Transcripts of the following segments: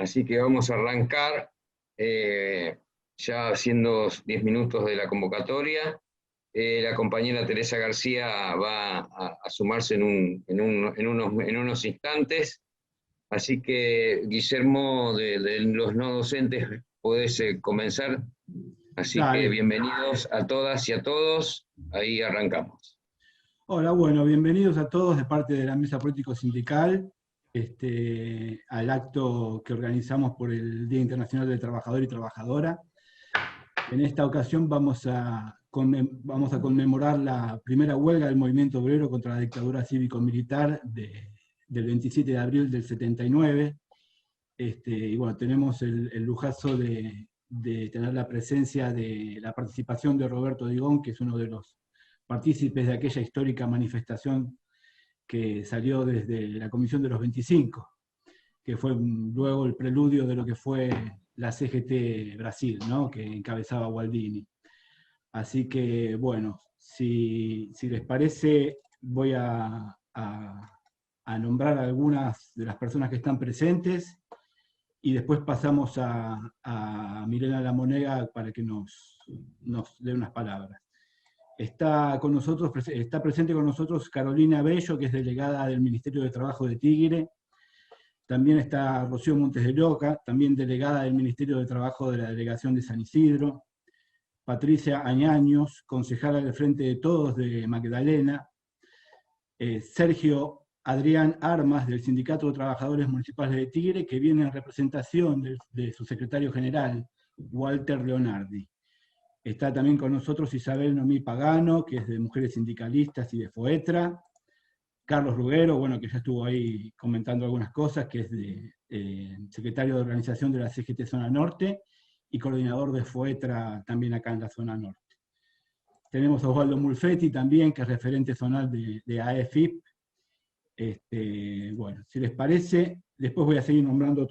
Así que vamos a arrancar, ya siendo 10 minutos de la convocatoria. La compañera Teresa García va a sumarse en unos instantes. Así que, Guillermo, de los no docentes, podés comenzar. Así que Dale. bienvenidos a todas y a todos. Ahí arrancamos. Hola, bueno, bienvenidos a todos de parte de la Mesa Político Sindical al acto que organizamos por el Día Internacional del Trabajador y Trabajadora. En esta ocasión vamos a conmemorar la primera huelga del movimiento obrero contra la dictadura cívico-militar del 27 de abril del 79. Y bueno, tenemos el lujazo de tener la presencia de la participación de Roberto Digón, que es uno de los partícipes de aquella histórica manifestación que salió desde la Comisión de los 25, que fue luego el preludio de lo que fue la CGT Brasil, ¿no? Que encabezaba Gualdini. Así que, bueno, si les parece, voy a nombrar a algunas de las personas que están presentes y después pasamos a Milena Lamonega para que nos dé unas palabras. Está presente con nosotros Carolina Bello, que es delegada del Ministerio de Trabajo de Tigre. También está Rocío Montes de Oca, también delegada del Ministerio de Trabajo de la Delegación de San Isidro. Patricia Añaños, concejala del Frente de Todos de Magdalena. Sergio Adrián Armas, del Sindicato de Trabajadores Municipales de Tigre, que viene en representación de su secretario general, Walter Leonardi. Está también con nosotros Isabel Noemí Pagano, que es de Mujeres Sindicalistas y de FOETRA. Carlos Ruggero, bueno, que ya estuvo ahí comentando algunas cosas, que es secretario de organización de la CGT Zona Norte y coordinador de FOETRA también acá en la Zona Norte. Tenemos a Osvaldo Mulfetti también, que es referente zonal de AEFIP. Bueno, si les parece, después voy a seguir nombrando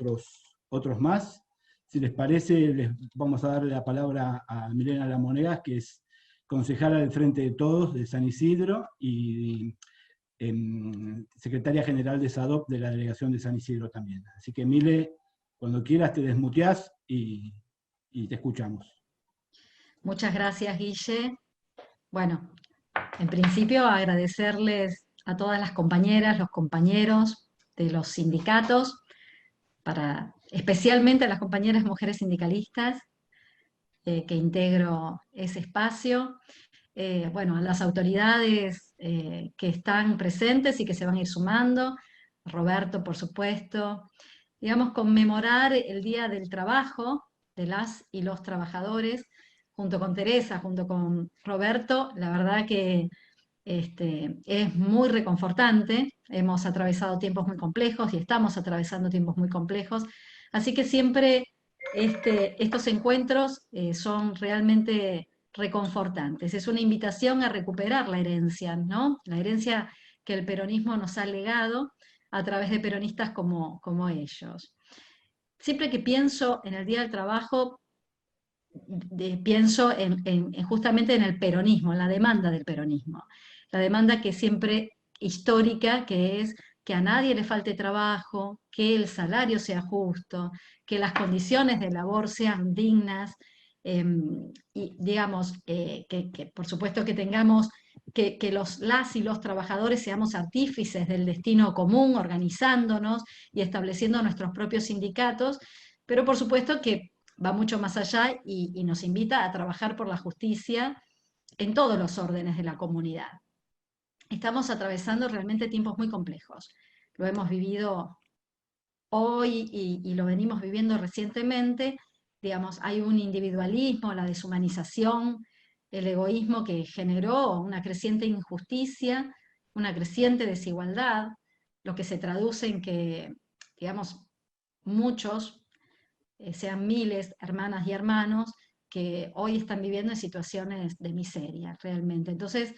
otros más. Si les parece, les vamos a darle la palabra a Milena Lamonega, que es concejala del Frente de Todos de San Isidro y secretaria general de SADOP de la Delegación de San Isidro también. Así que, Mile, cuando quieras te desmuteás y te escuchamos. Muchas gracias, Guille. Bueno, en principio agradecerles a todas las compañeras, los compañeros de los sindicatos, especialmente a las compañeras mujeres sindicalistas que integro ese espacio, bueno, a las autoridades que están presentes y que se van a ir sumando, a Roberto, por supuesto, digamos, conmemorar el Día del Trabajo de las y los trabajadores, junto con Teresa, junto con Roberto, la verdad que es muy reconfortante. Hemos atravesado tiempos muy complejos y estamos atravesando tiempos muy complejos, así que siempre estos encuentros son realmente reconfortantes. Es una invitación a recuperar la herencia, ¿no? La herencia que el peronismo nos ha legado a través de peronistas como ellos. Siempre que pienso en el Día del Trabajo, pienso justamente en el peronismo, en la demanda del peronismo. La demanda que siempre histórica, que es que a nadie le falte trabajo, que el salario sea justo, que las condiciones de labor sean dignas, y digamos, que por supuesto que tengamos, que las y los trabajadores seamos artífices del destino común, organizándonos y estableciendo nuestros propios sindicatos, pero por supuesto que va mucho más allá y nos invita a trabajar por la justicia en todos los órdenes de la comunidad. Estamos atravesando realmente tiempos muy complejos. Lo hemos vivido hoy y lo venimos viviendo recientemente. Digamos, hay un individualismo, la deshumanización, el egoísmo que generó una creciente injusticia, una creciente desigualdad, lo que se traduce en que, digamos, muchos, sean miles, hermanas y hermanos, que hoy están viviendo en situaciones de miseria, realmente. Entonces,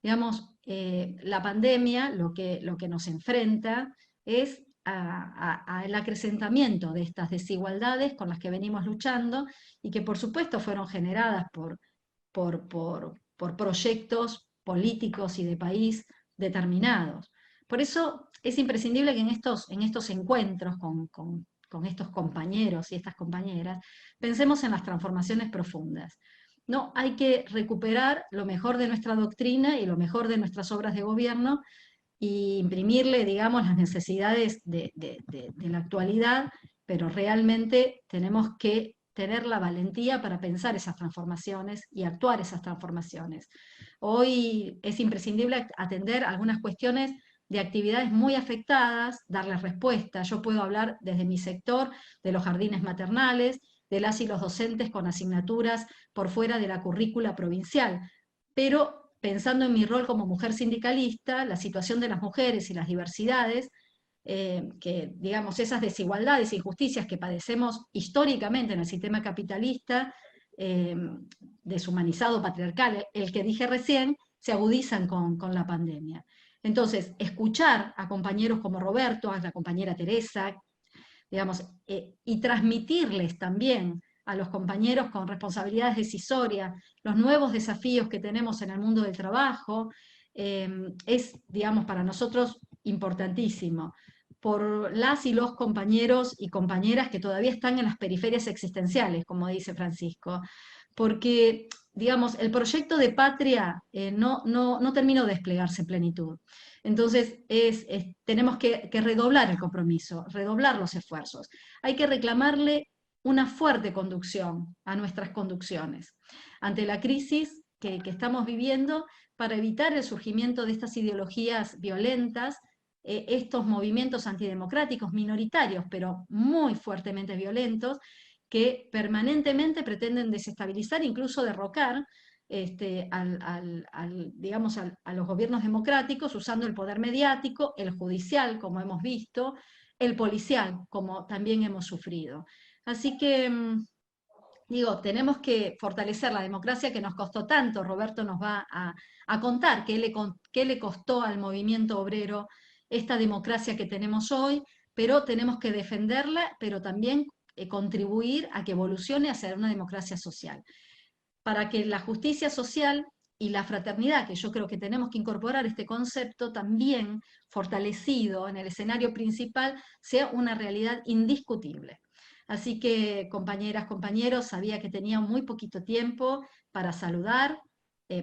digamos, la pandemia lo que nos enfrenta es al acrecentamiento de estas desigualdades con las que venimos luchando y que por supuesto fueron generadas por proyectos políticos y de país determinados. Por eso es imprescindible que en estos encuentros con estos compañeros y estas compañeras, pensemos en las transformaciones profundas. No, hay que recuperar lo mejor de nuestra doctrina y lo mejor de nuestras obras de gobierno y imprimirle, digamos, las necesidades de la actualidad, pero realmente tenemos que tener la valentía para pensar esas transformaciones y actuar esas transformaciones. Hoy es imprescindible atender algunas cuestiones de actividades muy afectadas, darles respuesta. Yo puedo hablar desde mi sector de los jardines maternales, de las y los docentes con asignaturas por fuera de la currícula provincial, pero pensando en mi rol como mujer sindicalista, la situación de las mujeres y las diversidades, que digamos esas desigualdades e injusticias que padecemos históricamente en el sistema capitalista, deshumanizado, patriarcal, el que dije recién, se agudizan con la pandemia. Entonces, escuchar a compañeros como Roberto, a la compañera Teresa, digamos, y transmitirles también a los compañeros con responsabilidades decisorias los nuevos desafíos que tenemos en el mundo del trabajo, es, digamos, para nosotros importantísimo, por las y los compañeros y compañeras que todavía están en las periferias existenciales, como dice Francisco, porque, digamos, el proyecto de patria no terminó de desplegarse en plenitud. Entonces, tenemos que redoblar el compromiso, redoblar los esfuerzos. Hay que reclamarle una fuerte conducción a nuestras conducciones ante la crisis que estamos viviendo para evitar el surgimiento de estas ideologías violentas, estos movimientos antidemocráticos minoritarios, pero muy fuertemente violentos, que permanentemente pretenden desestabilizar, incluso derrocar digamos, a los gobiernos democráticos usando el poder mediático, el judicial, como hemos visto, el policial, como también hemos sufrido. Así que, digo, tenemos que fortalecer la democracia que nos costó tanto. Roberto nos va a contar qué le costó al movimiento obrero esta democracia que tenemos hoy, pero tenemos que defenderla, pero también contribuir a que evolucione hacia una democracia social, para que la justicia social y la fraternidad, que yo creo que tenemos que incorporar este concepto también fortalecido en el escenario principal, sea una realidad indiscutible. Así que, compañeras, compañeros, sabía que tenía muy poquito tiempo para saludar,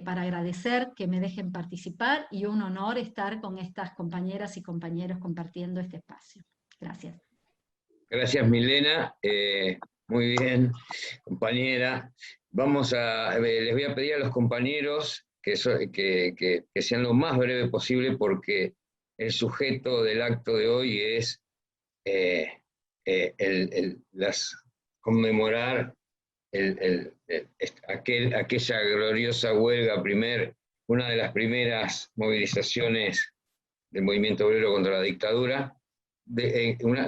para agradecer que me dejen participar, y un honor estar con estas compañeras y compañeros compartiendo este espacio. Gracias. Gracias, Milena. Muy bien, compañera. Les voy a pedir a los compañeros que sean lo más breve posible, porque el sujeto del acto de hoy es conmemorar aquella gloriosa huelga, una de las primeras movilizaciones del movimiento obrero contra la dictadura, una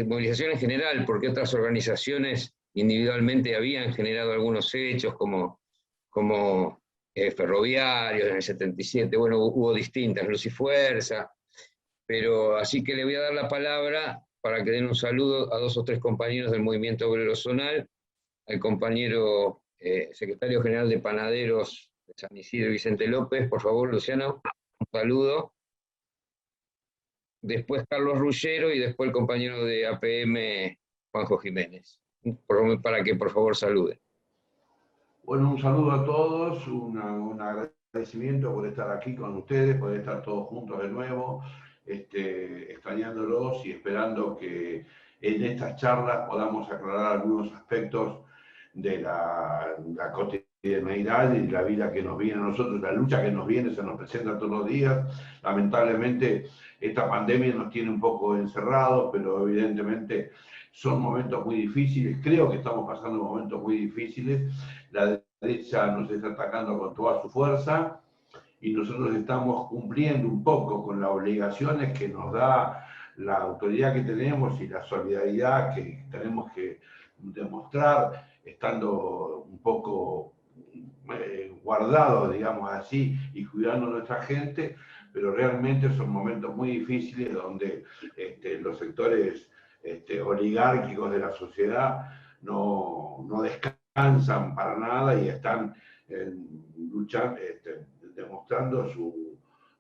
movilización en general, porque otras organizaciones individualmente habían generado algunos hechos, como ferroviarios en el 77, bueno, hubo distintas, Luz y Fuerza, pero así que le voy a dar la palabra para que den un saludo a 2 o 3 compañeros del movimiento obrero zonal, al compañero secretario general de Panaderos de San Isidro, Vicente López. Por favor, Luciano, un saludo. Después Carlos Ruggero y después el compañero de APM, Juanjo Jiménez, para que por favor salude. Bueno, un saludo a todos, un agradecimiento por estar aquí con ustedes, por estar todos juntos de nuevo, extrañándolos y esperando que en estas charlas podamos aclarar algunos aspectos de la cotidianeidad y la vida que nos viene a nosotros, la lucha que nos viene, se nos presenta todos los días. Lamentablemente esta pandemia nos tiene un poco encerrados, pero evidentemente son momentos muy difíciles. Creo que estamos pasando momentos muy difíciles. La derecha nos está atacando con toda su fuerza y nosotros estamos cumpliendo un poco con las obligaciones que nos da la autoridad que tenemos y la solidaridad que tenemos que demostrar, estando un poco guardados, digamos así, y cuidando a nuestra gente, pero realmente son momentos muy difíciles donde los sectores oligárquicos de la sociedad no descansan para nada y están luchando, demostrando su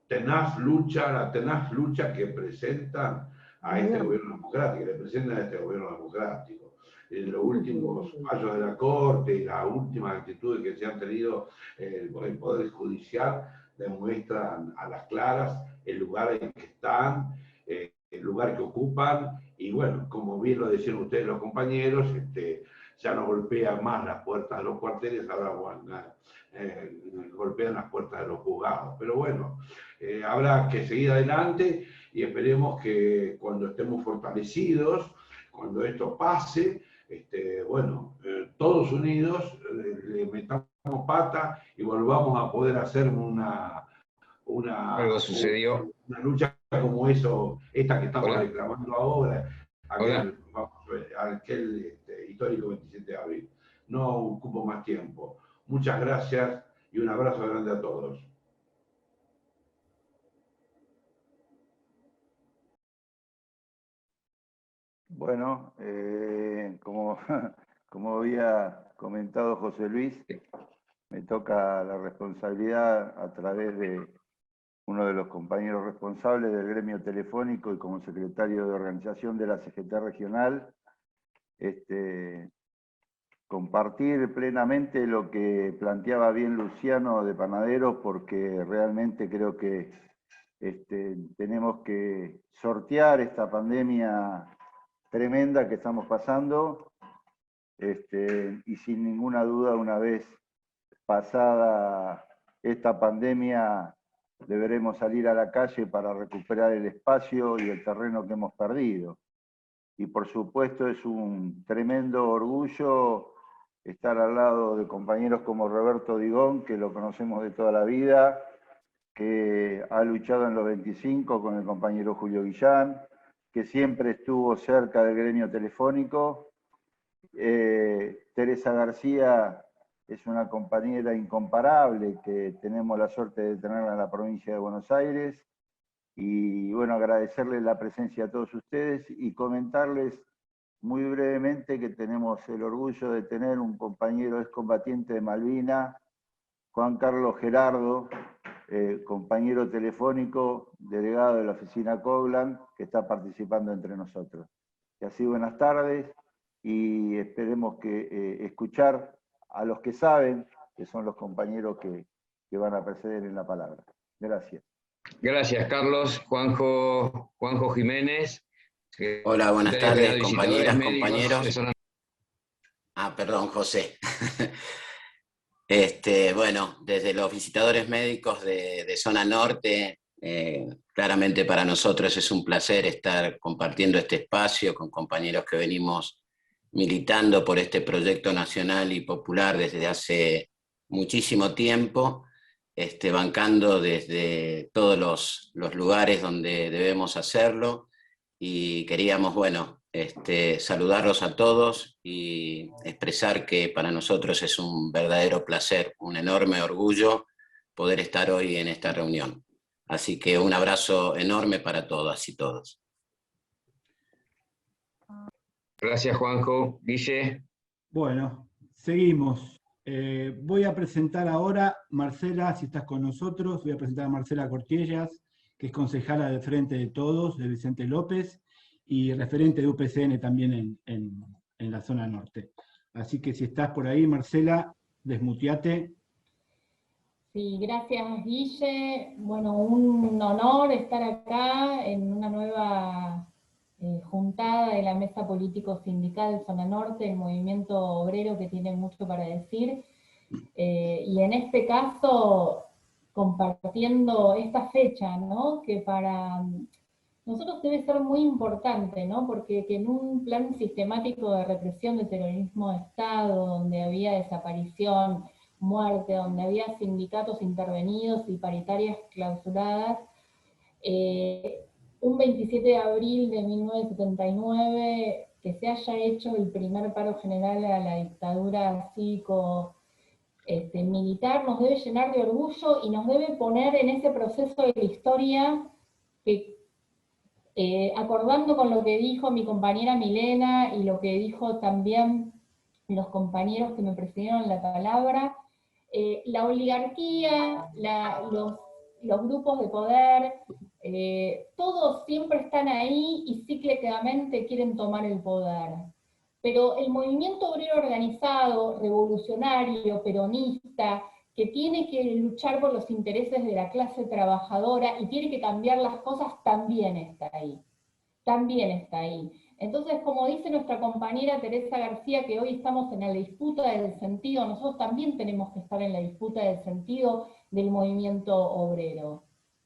tenaz lucha, la tenaz lucha que presentan a este gobierno democrático, que representan a este gobierno democrático. Los últimos fallos de la Corte y las últimas actitudes que se han tenido por el Poder Judicial demuestran a las claras el lugar en que están, el lugar que ocupan, y bueno, como bien lo decían ustedes los compañeros, ya no golpean más las puertas de los cuarteles, ahora golpean las puertas de los juzgados. Pero bueno, habrá que seguir adelante y esperemos que cuando estemos fortalecidos, cuando esto pase, bueno, todos unidos le metamos pata y volvamos a poder hacer Algo sucedió. una lucha como esta que estamos Hola. reclamando ahora, Hola. aquel histórico 27 de abril. No ocupo más tiempo. Muchas gracias y un abrazo grande a todos. Bueno, como había comentado José Luis, me toca la responsabilidad a través de uno de los compañeros responsables del gremio telefónico y como secretario de organización de la CGT regional, compartir plenamente lo que planteaba bien Luciano de Panaderos, porque realmente creo que tenemos que sortear esta pandemia tremenda que estamos pasando, y sin ninguna duda, una vez pasada esta pandemia, deberemos salir a la calle para recuperar el espacio y el terreno que hemos perdido. Y por supuesto es un tremendo orgullo estar al lado de compañeros como Roberto Digón, que lo conocemos de toda la vida, que ha luchado en los 25 con el compañero Julio Guillán, que siempre estuvo cerca del gremio telefónico. Teresa García es una compañera incomparable que tenemos la suerte de tenerla en la provincia de Buenos Aires. Y bueno, agradecerles la presencia a todos ustedes y comentarles muy brevemente que tenemos el orgullo de tener un compañero excombatiente de Malvinas, Juan Carlos Gerardo, compañero telefónico, delegado de la oficina Coglan, que está participando entre nosotros. Y así, buenas tardes, y esperemos que escuchar a los que saben, que son los compañeros que van a preceder en la palabra. Gracias. Gracias, Carlos. Juanjo Jiménez. Hola, buenas tardes, compañeras, compañeros. compañeros. Perdón, José. Bueno, desde los visitadores médicos de Zona Norte, claramente para nosotros es un placer estar compartiendo este espacio con compañeros que venimos militando por este proyecto nacional y popular desde hace muchísimo tiempo, bancando desde todos los lugares donde debemos hacerlo, y queríamos, bueno, saludarlos a todos y expresar que para nosotros es un verdadero placer, un enorme orgullo poder estar hoy en esta reunión. Así que un abrazo enorme para todas y todos. Gracias, Juanjo. Guille. Bueno, seguimos. Voy a presentar ahora, Marcela, si estás con nosotros, voy a presentar a Marcela Cortiellas, que es concejala del Frente de Todos, de Vicente López, y referente de UPCN también en la zona norte. Así que si estás por ahí, Marcela, desmuteate. Sí, gracias, Guille. Bueno, un honor estar acá en una nueva juntada de la Mesa Político-Sindical Zona Norte, el movimiento obrero que tiene mucho para decir, y en este caso compartiendo esta fecha, ¿no? Que para nosotros debe ser muy importante, ¿no? Porque que en un plan sistemático de represión del terrorismo de Estado, donde había desaparición, muerte, donde había sindicatos intervenidos y paritarias clausuradas, un 27 de abril de 1979, que se haya hecho el primer paro general a la dictadura cívico militar, nos debe llenar de orgullo y nos debe poner en ese proceso de la historia que, acordando con lo que dijo mi compañera Milena y lo que dijo también los compañeros que me precedieron la palabra, la oligarquía, los grupos de poder todos siempre están ahí y cíclicamente quieren tomar el poder. Pero el movimiento obrero organizado, revolucionario, peronista, que tiene que luchar por los intereses de la clase trabajadora y tiene que cambiar las cosas, también está ahí. También está ahí. Entonces, como dice nuestra compañera Teresa García, que hoy estamos en la disputa del sentido, nosotros también tenemos que estar en la disputa del sentido del movimiento obrero.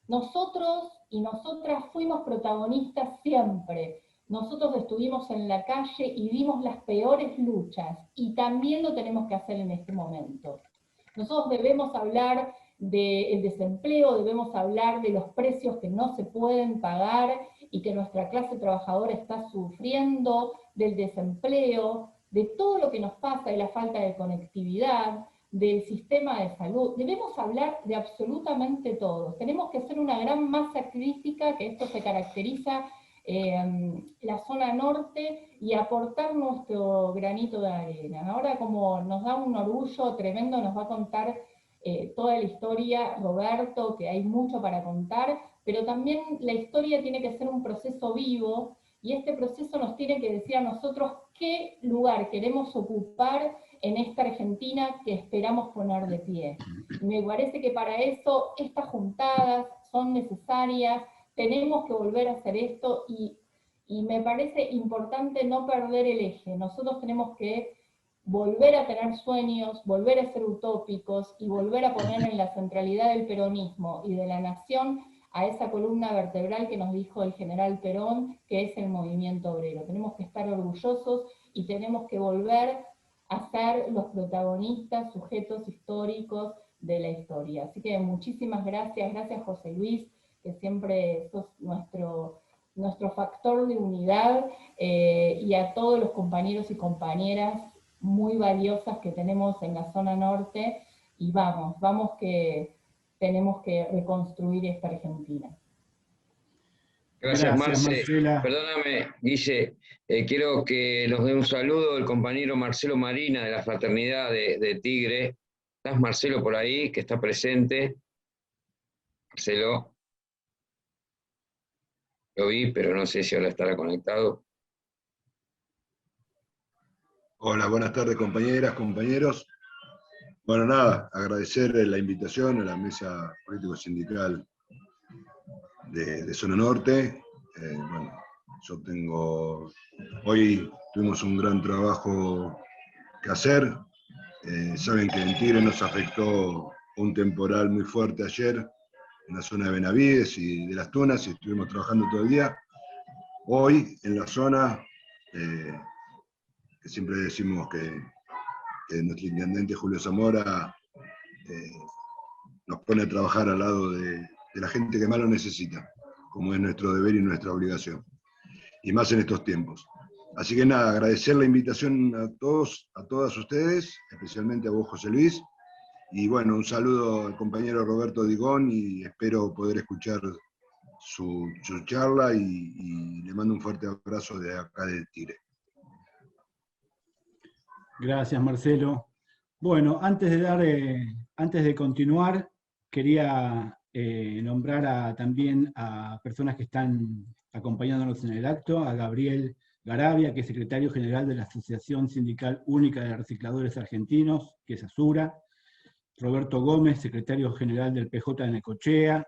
Nosotros y nosotras fuimos protagonistas siempre. Nosotros estuvimos en la calle y dimos las peores luchas, y también lo tenemos que hacer en este momento. Nosotros debemos hablar del desempleo, debemos hablar de los precios que no se pueden pagar y que nuestra clase trabajadora está sufriendo, del desempleo, de todo lo que nos pasa, de la falta de conectividad, del sistema de salud. Debemos hablar de absolutamente todo. Tenemos que ser una gran masa crítica, que esto se caracteriza la zona norte, y aportar nuestro granito de arena. Ahora, como nos da un orgullo tremendo, nos va a contar toda la historia Roberto, que hay mucho para contar, pero también la historia tiene que ser un proceso vivo, y este proceso nos tiene que decir a nosotros qué lugar queremos ocupar en esta Argentina que esperamos poner de pie. Me parece que para eso estas juntadas son necesarias, tenemos que volver a hacer esto, y me parece importante no perder el eje. Nosotros tenemos que volver a tener sueños, volver a ser utópicos, y volver a poner en la centralidad del peronismo y de la nación a esa columna vertebral que nos dijo el general Perón, que es el movimiento obrero. Tenemos que estar orgullosos y tenemos que volver a ser los protagonistas, sujetos históricos de la historia. Así que muchísimas gracias, gracias José Luis, que siempre sos nuestro factor de unidad, y a todos los compañeros y compañeras muy valiosas que tenemos en la zona norte, y vamos que tenemos que reconstruir esta Argentina. Gracias, Marce. Marcela. Perdóname, Guille, quiero que nos dé un saludo el compañero Marcelo Marina de la Fraternidad de Tigre. ¿Estás, Marcelo, por ahí, que está presente? Marcelo. Lo vi, pero no sé si ahora estará conectado. Hola, buenas tardes, compañeras, compañeros. Bueno, nada, agradecer la invitación a la mesa político-sindical de Zona Norte. Bueno, hoy tuvimos un gran trabajo que hacer. Saben que en Tigre nos afectó un temporal muy fuerte ayer, en la zona de Benavides y de Las Tunas, y estuvimos trabajando todo el día. Hoy, en la zona, que siempre decimos que nuestro intendente Julio Zamora nos pone a trabajar al lado de la gente que más lo necesita, como es nuestro deber y nuestra obligación, y más en estos tiempos. Así que nada, agradecer la invitación a todos, a todas ustedes, especialmente a vos, José Luis, y bueno, un saludo al compañero Roberto Digón, y espero poder escuchar su charla, y le mando un fuerte abrazo de acá de Tigre. Gracias, Marcelo. Bueno, antes de continuar, quería nombrar también a personas que están acompañándonos en el acto: a Gabriel Garavia, que es secretario general de la Asociación Sindical Única de Recicladores Argentinos, que es ASURA; Roberto Gómez, secretario general del PJ de Necochea;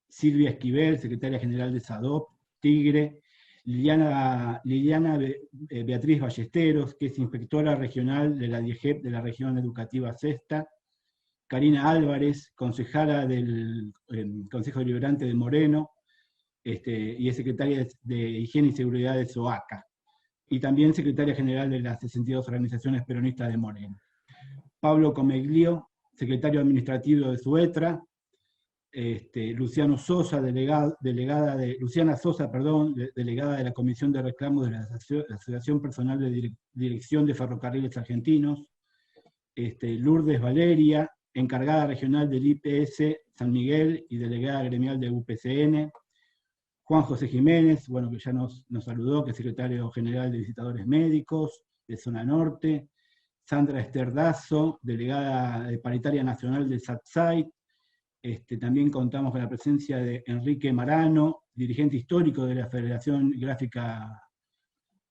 Silvia Esquivel, secretaria general de SADOP, Tigre; Liliana Beatriz Ballesteros, que es inspectora regional de la DIEGEP de la región educativa Sexta; Karina Álvarez, concejala del Consejo Deliberante de Moreno, y es secretaria de Higiene y Seguridad de SOACA, y también secretaria general de las 62 organizaciones peronistas de Moreno. Pablo Comeglio, secretario administrativo de SUETRA; Luciana Sosa, delegada de la Comisión de Reclamos de la Asociación Personal de Dirección de Ferrocarriles Argentinos; Lourdes Valeria, encargada regional del IPS San Miguel y delegada gremial de UPCN; Juan José Jiménez, bueno, que ya nos saludó, que es secretario general de Visitadores Médicos de Zona Norte; Sandra Esterdazo, delegada paritaria nacional del SATSAI; También contamos con la presencia de Enrique Marano, dirigente histórico de la Federación Gráfica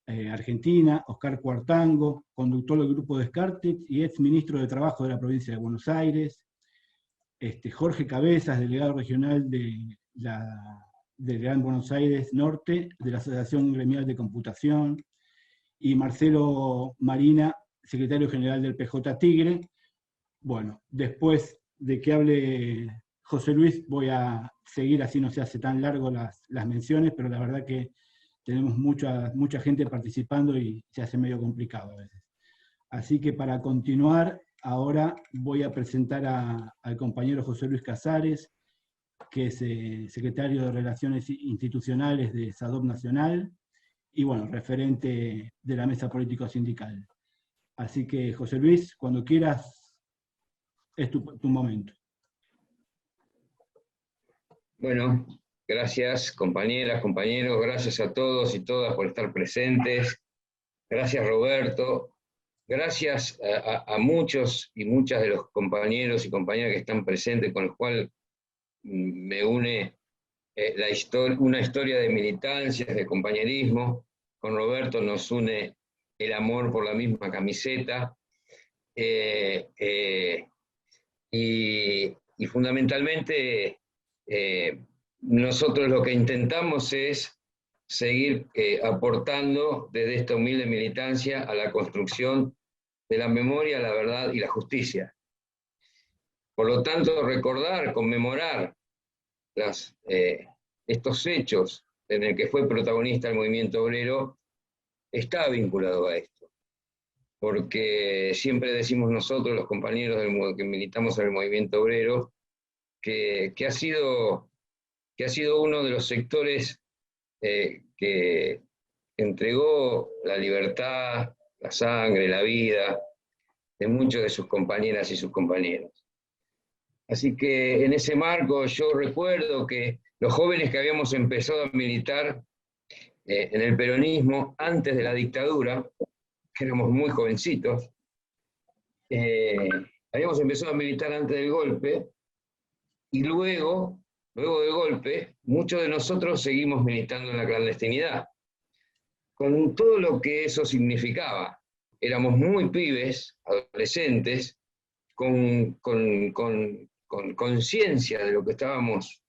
Argentina, Oscar Cuartango, conductor del Grupo Descartes y ex ministro de Trabajo de la provincia de Buenos Aires, Jorge Cabezas, delegado regional del Gran Buenos Aires Norte, de la Asociación Gremial de Computación, y Marcelo Marina, secretario general del PJ Tigre. Bueno, después de que hable José Luis, voy a seguir, así no se hace tan largo las menciones, pero la verdad que tenemos mucha gente participando y se hace medio complicado a veces. Así que para continuar, ahora voy a presentar al compañero José Luis Casares, que es secretario de Relaciones Institucionales de SADOP Nacional, y bueno, referente de la Mesa Político Sindical. Así que, José Luis, cuando quieras, es tu momento. Bueno, gracias compañeras, compañeros, gracias a todos y todas por estar presentes. Gracias Roberto, gracias a muchos y muchas de los compañeros y compañeras que están presentes, con los cuales me une una historia de militancias, de compañerismo. Con Roberto nos une el amor por la misma camiseta, y fundamentalmente nosotros lo que intentamos es seguir aportando desde esta humilde militancia a la construcción de la memoria, la verdad y la justicia. Por lo tanto, recordar, conmemorar estos hechos en el que fue protagonista el movimiento obrero está vinculado a esto, porque siempre decimos nosotros, los compañeros que militamos en el movimiento obrero, que ha sido uno de los sectores que entregó la libertad, la sangre, la vida de muchos de sus compañeras y sus compañeros. Así que en ese marco yo recuerdo que los jóvenes que habíamos empezado a militar en el peronismo antes de la dictadura, que éramos muy jovencitos, habíamos empezado a militar antes del golpe, y luego del golpe, muchos de nosotros seguimos militando en la clandestinidad, con todo lo que eso significaba. Éramos muy pibes, adolescentes, con conciencia de lo que estábamos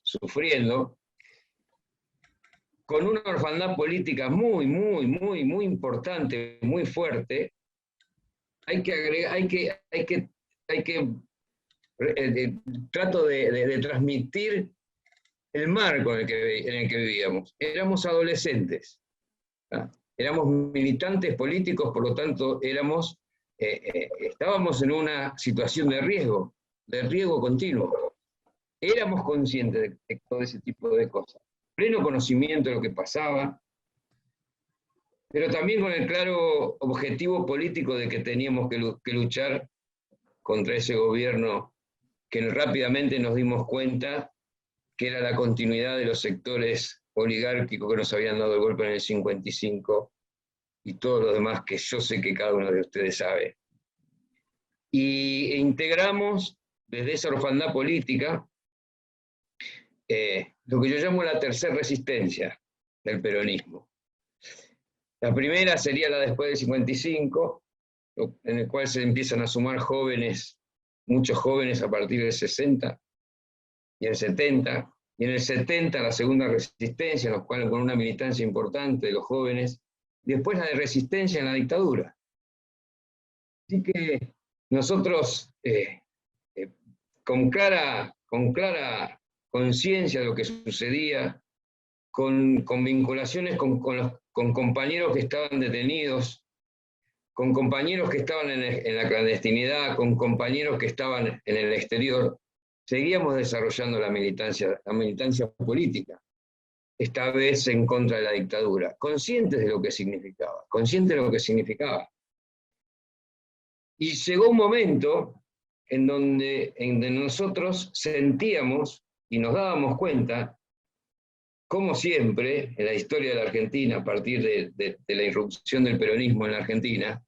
sufriendo, con una orfandad política muy importante, muy fuerte. Trato de transmitir el marco en el que vivíamos. Éramos adolescentes, ¿no? Éramos militantes políticos, por lo tanto estábamos en una situación de riesgo continuo. Éramos conscientes de todo ese tipo de cosas, pleno conocimiento de lo que pasaba, pero también con el claro objetivo político de que teníamos que luchar contra ese gobierno que rápidamente nos dimos cuenta que era la continuidad de los sectores oligárquicos que nos habían dado el golpe en el 55 y todo lo demás que yo sé que cada uno de ustedes sabe. E integramos desde esa orfandad política lo que yo llamo la tercera resistencia del peronismo. La primera sería la después del 55, en el cual se empiezan a sumar jóvenes, muchos jóvenes a partir del 60 y el 70, y en el 70 la segunda resistencia, en la cual con una militancia importante de los jóvenes, y después la de resistencia en la dictadura. Así que nosotros, con clara conciencia de lo que sucedía, con vinculaciones con compañeros que estaban detenidos, con compañeros que estaban en la clandestinidad, con compañeros que estaban en el exterior, seguíamos desarrollando la militancia política, esta vez en contra de la dictadura, conscientes de lo que significaba, Y llegó un momento en donde nosotros sentíamos y nos dábamos cuenta, como siempre en la historia de la Argentina, a partir de la irrupción del peronismo en la Argentina,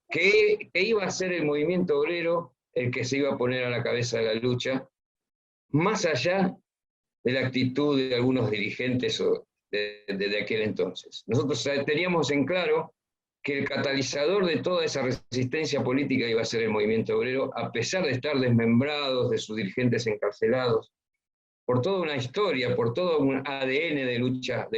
que iba a ser el movimiento obrero el que se iba a poner a la cabeza de la lucha, más allá de la actitud de algunos dirigentes de aquel entonces. Nosotros teníamos en claro que el catalizador de toda esa resistencia política iba a ser el movimiento obrero, a pesar de estar desmembrados, de sus dirigentes encarcelados, por toda una historia, por todo un ADN de lucha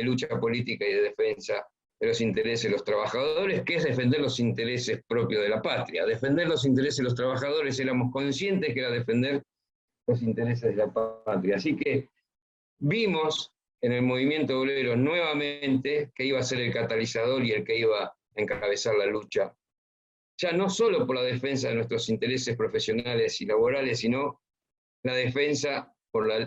política y de defensa de los intereses de los trabajadores, que es defender los intereses propios de la patria. Defender los intereses de los trabajadores, éramos conscientes que era defender los intereses de la patria. Así que vimos en el movimiento obrero nuevamente que iba a ser el catalizador y el que iba a encabezar la lucha, ya no solo por la defensa de nuestros intereses profesionales y laborales, sino la defensa por la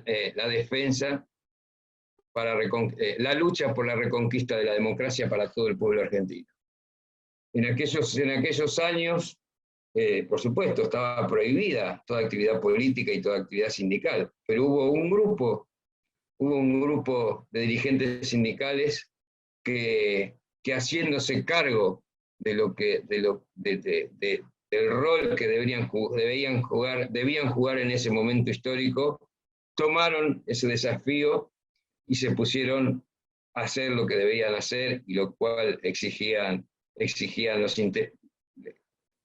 lucha por la reconquista de la democracia para todo el pueblo argentino. En aquellos años, por supuesto, estaba prohibida toda actividad política y toda actividad sindical, pero hubo un grupo de dirigentes sindicales que haciéndose cargo del rol que debían jugar en ese momento histórico, tomaron ese desafío y se pusieron a hacer lo que debían hacer, y lo cual exigían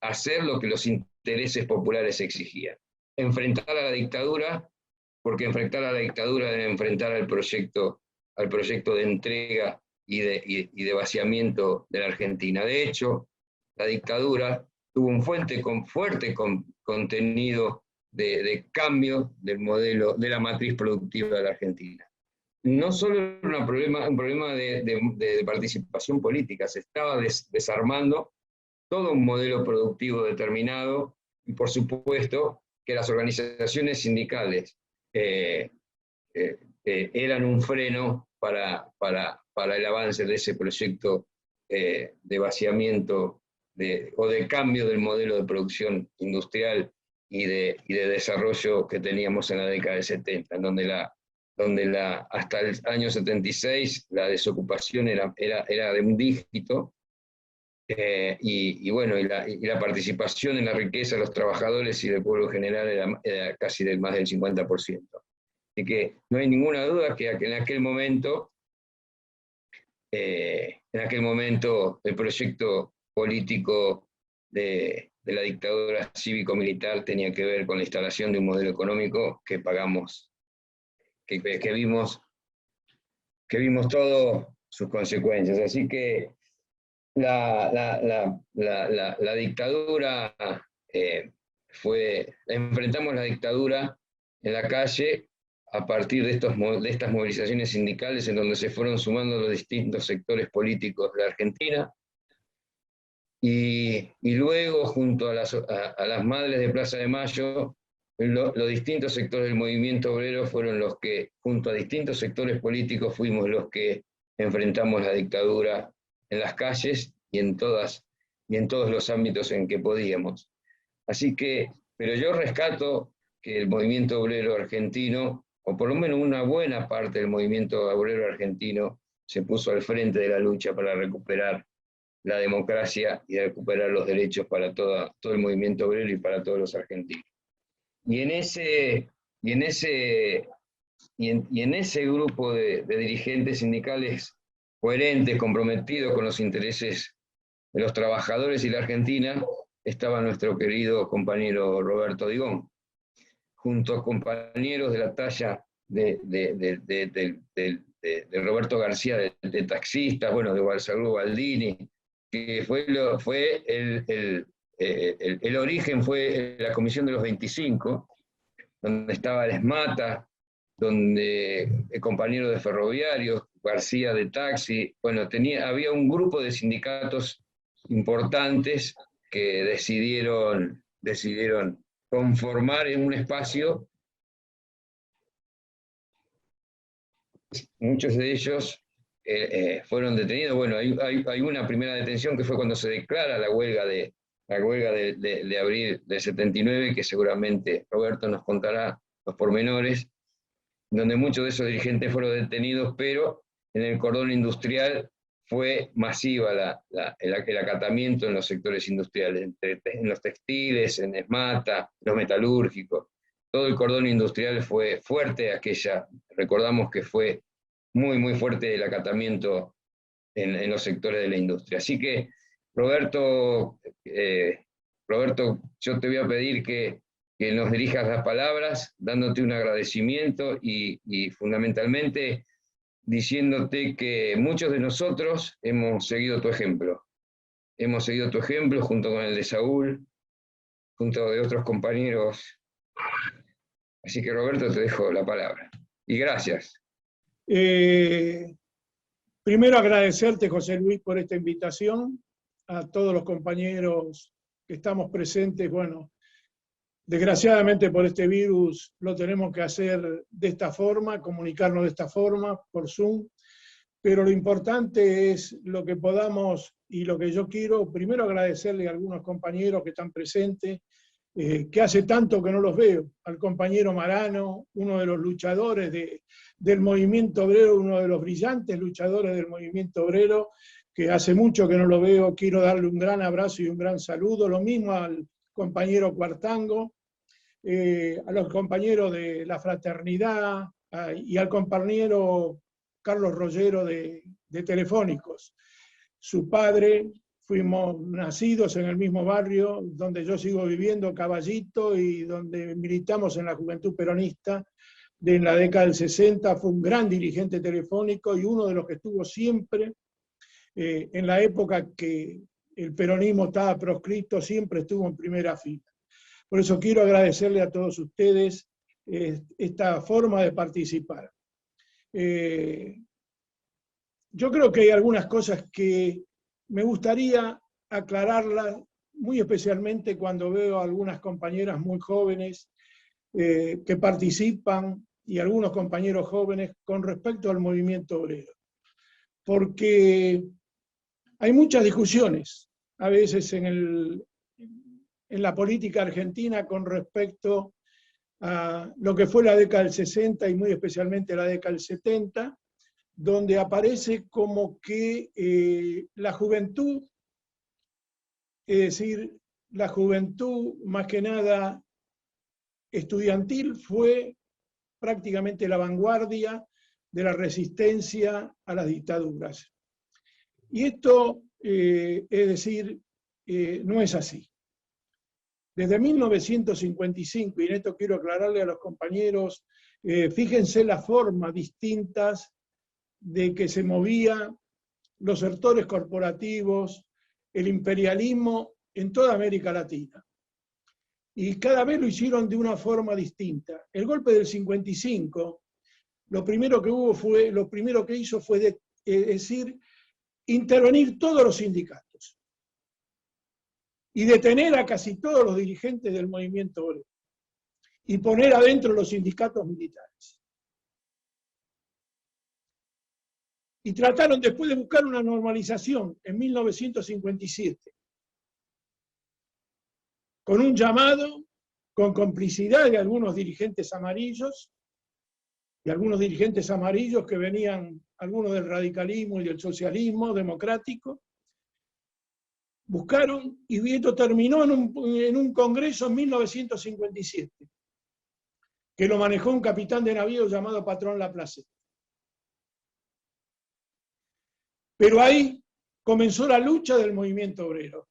hacer lo que los intereses populares exigían. Enfrentar a la dictadura, porque enfrentar a la dictadura era enfrentar al proyecto de entrega y de vaciamiento de la Argentina. De hecho, la dictadura tuvo un fuerte contenido de cambio del modelo, de la matriz productiva de la Argentina. No solo era un problema de participación política, se estaba desarmando todo un modelo productivo determinado, y por supuesto que las organizaciones sindicales eran un freno para el avance de ese proyecto de vaciamiento o de cambio del modelo de producción industrial y de desarrollo que teníamos en la década del 70, en donde hasta el año 76 la desocupación era de un dígito, y la participación en la riqueza de los trabajadores y del pueblo en general era casi más del 50%. Así que no hay ninguna duda que en aquel momento el proyecto político de la dictadura cívico-militar tenía que ver con la instalación de un modelo económico que pagamos, que vimos todas sus consecuencias. Así que la dictadura enfrentamos la dictadura en la calle a partir de estas movilizaciones sindicales, en donde se fueron sumando los distintos sectores políticos de la Argentina, y luego junto a las madres de Plaza de Mayo, los distintos sectores del movimiento obrero fueron los que, junto a distintos sectores políticos, fuimos los que enfrentamos la dictadura en las calles y en todos los ámbitos en que podíamos. Así que, pero yo rescato que el movimiento obrero argentino, o por lo menos una buena parte del movimiento obrero argentino, se puso al frente de la lucha para recuperar la democracia y recuperar los derechos para todo el movimiento obrero y para todos los argentinos. Y en ese grupo de dirigentes sindicales coherentes, comprometidos con los intereses de los trabajadores y la Argentina, estaba nuestro querido compañero Roberto Digón, junto a compañeros de la talla de Roberto García, de taxistas, bueno, de Balsarú Baldini, que el origen fue la Comisión de los 25, donde estaba Lesmata, donde el compañero de ferroviarios, García de taxi, bueno, había un grupo de sindicatos importantes que decidieron conformar en un espacio. Muchos de ellos fueron detenidos. Bueno, hay una primera detención que fue cuando se declara la huelga de abril del 79, que seguramente Roberto nos contará los pormenores, donde muchos de esos dirigentes fueron detenidos, pero en el cordón industrial fue masiva el acatamiento en los sectores industriales, en los textiles, en esmata, los metalúrgicos. Todo el cordón industrial fue fuerte aquella, recordamos que fue muy, muy fuerte el acatamiento en los sectores de la industria. Así que, Roberto, yo te voy a pedir que nos dirijas las palabras, dándote un agradecimiento y fundamentalmente diciéndote que muchos de nosotros hemos seguido tu ejemplo. Hemos seguido tu ejemplo junto con el de Saúl, junto de otros compañeros. Así que, Roberto, te dejo la palabra. Y gracias. Primero agradecerte, José Luis, por esta invitación, a todos los compañeros que estamos presentes. Bueno, desgraciadamente por este virus lo tenemos que hacer de esta forma, comunicarnos de esta forma, por Zoom, pero lo importante es lo que podamos y lo que yo quiero, primero agradecerle a algunos compañeros que están presentes, que hace tanto que no los veo, al compañero Marano, uno de los luchadores del movimiento obrero, uno de los brillantes luchadores del movimiento obrero, que hace mucho que no lo veo, quiero darle un gran abrazo y un gran saludo, lo mismo al compañero Cuartango, a los compañeros de la Fraternidad y al compañero Carlos Rollero de Telefónicos. Su padre, fuimos nacidos en el mismo barrio donde yo sigo viviendo, Caballito, y donde militamos en la Juventud Peronista en la década del 60, fue un gran dirigente telefónico y uno de los que estuvo siempre, en la época que el peronismo estaba proscrito, siempre estuvo en primera fila. Por eso quiero agradecerle a todos ustedes esta forma de participar. Yo creo que hay algunas cosas que me gustaría aclararlas, muy especialmente cuando veo a algunas compañeras muy jóvenes que participan y algunos compañeros jóvenes con respecto al movimiento obrero. Porque hay muchas discusiones a veces en la política argentina con respecto a lo que fue la década del 60 y muy especialmente la década del 70, donde aparece como que la juventud, es decir, la juventud más que nada estudiantil, fue prácticamente la vanguardia de la resistencia a las dictaduras. Y esto, es decir, no es así. Desde 1955, y en esto quiero aclararle a los compañeros, fíjense las formas distintas de que se movían los sectores corporativos, el imperialismo en toda América Latina. Y cada vez lo hicieron de una forma distinta. El golpe del 55, lo primero que hizo fue decir, intervenir todos los sindicatos y detener a casi todos los dirigentes del movimiento obrero y poner adentro los sindicatos militares. Y trataron después de buscar una normalización en 1957, con un llamado, con complicidad de algunos dirigentes amarillos, que venían, algunos del radicalismo y del socialismo democrático, buscaron, y esto terminó en un congreso en 1957, que lo manejó un capitán de navío llamado Patrón Laplace. Pero ahí comenzó la lucha del movimiento obrero.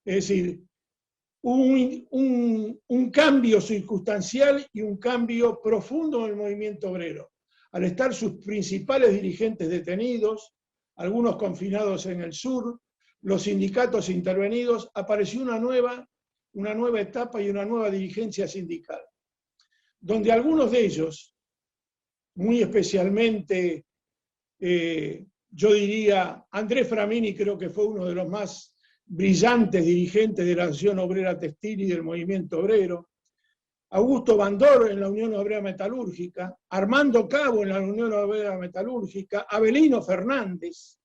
Es decir, un cambio circunstancial y un cambio profundo en el movimiento obrero. Al estar sus principales dirigentes detenidos, algunos confinados en el sur, los sindicatos intervenidos, apareció una nueva etapa y una nueva dirigencia sindical, donde algunos de ellos, muy especialmente, yo diría, Andrés Framini creo que fue uno de los más brillantes dirigentes de la Acción Obrera Textil y del movimiento obrero, Augusto Bandor en la Unión Obrera Metalúrgica, Armando Cabo en la Unión Obrera Metalúrgica, Avelino Fernández,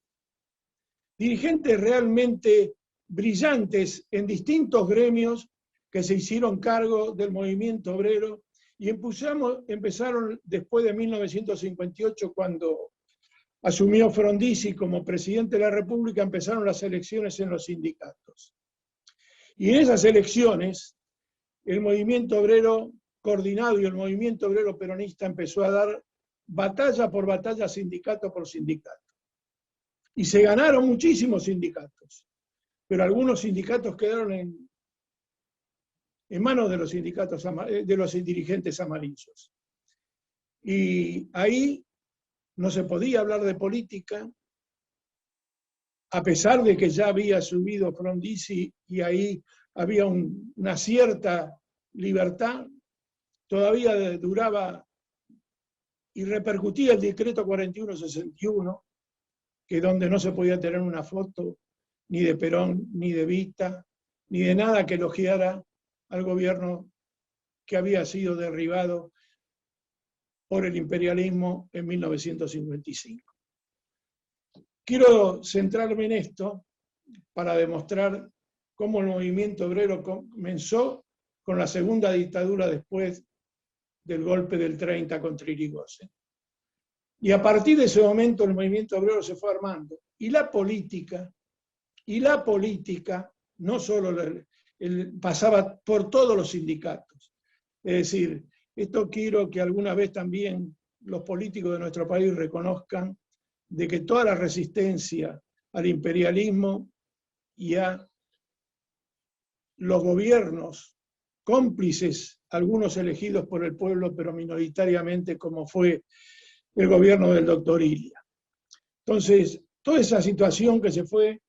dirigentes realmente brillantes en distintos gremios que se hicieron cargo del movimiento obrero y empezaron después de 1958 cuando asumió Frondizi como presidente de la República, empezaron las elecciones en los sindicatos. Y en esas elecciones, el movimiento obrero coordinado y el movimiento obrero peronista empezó a dar batalla por batalla, sindicato por sindicato. Y se ganaron muchísimos sindicatos, pero algunos sindicatos quedaron en manos de los sindicatos, de los dirigentes amarillos. Y ahí no se podía hablar de política, a pesar de que ya había subido Frondizi y ahí había una cierta libertad, todavía duraba y repercutía el decreto 4161, que donde no se podía tener una foto ni de Perón, ni de Evita, ni de nada que elogiara al gobierno que había sido derribado por el imperialismo en 1955. Quiero centrarme en esto para demostrar cómo el movimiento obrero comenzó con la segunda dictadura después del golpe del 30 contra Irigoyen. Y a partir de ese momento el movimiento obrero se fue armando. Y la política, no solo pasaba por todos los sindicatos. Es decir, esto quiero que alguna vez también los políticos de nuestro país reconozcan de que toda la resistencia al imperialismo y a los gobiernos cómplices, algunos elegidos por el pueblo, pero minoritariamente, como fue el gobierno del doctor Ilia. Entonces, toda esa situación que se fue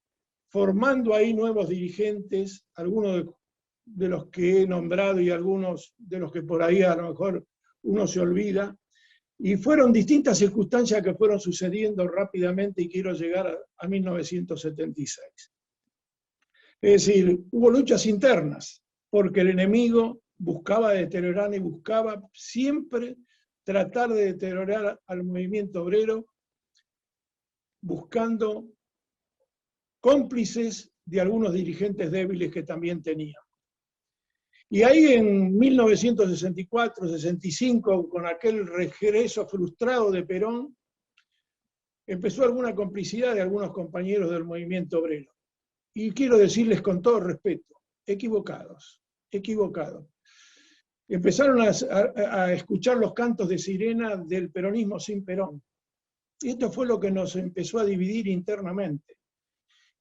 formando ahí nuevos dirigentes, algunos de los que he nombrado y algunos de los que por ahí a lo mejor uno se olvida, y fueron distintas circunstancias que fueron sucediendo rápidamente y quiero llegar a 1976. Es decir, hubo luchas internas, porque el enemigo buscaba deteriorar y buscaba siempre tratar de deteriorar al movimiento obrero, buscando cómplices de algunos dirigentes débiles que también tenía. Y ahí en 1964-65, con aquel regreso frustrado de Perón, empezó alguna complicidad de algunos compañeros del movimiento obrero. Y quiero decirles con todo respeto, equivocados. Empezaron a escuchar los cantos de sirena del peronismo sin Perón. Y esto fue lo que nos empezó a dividir internamente.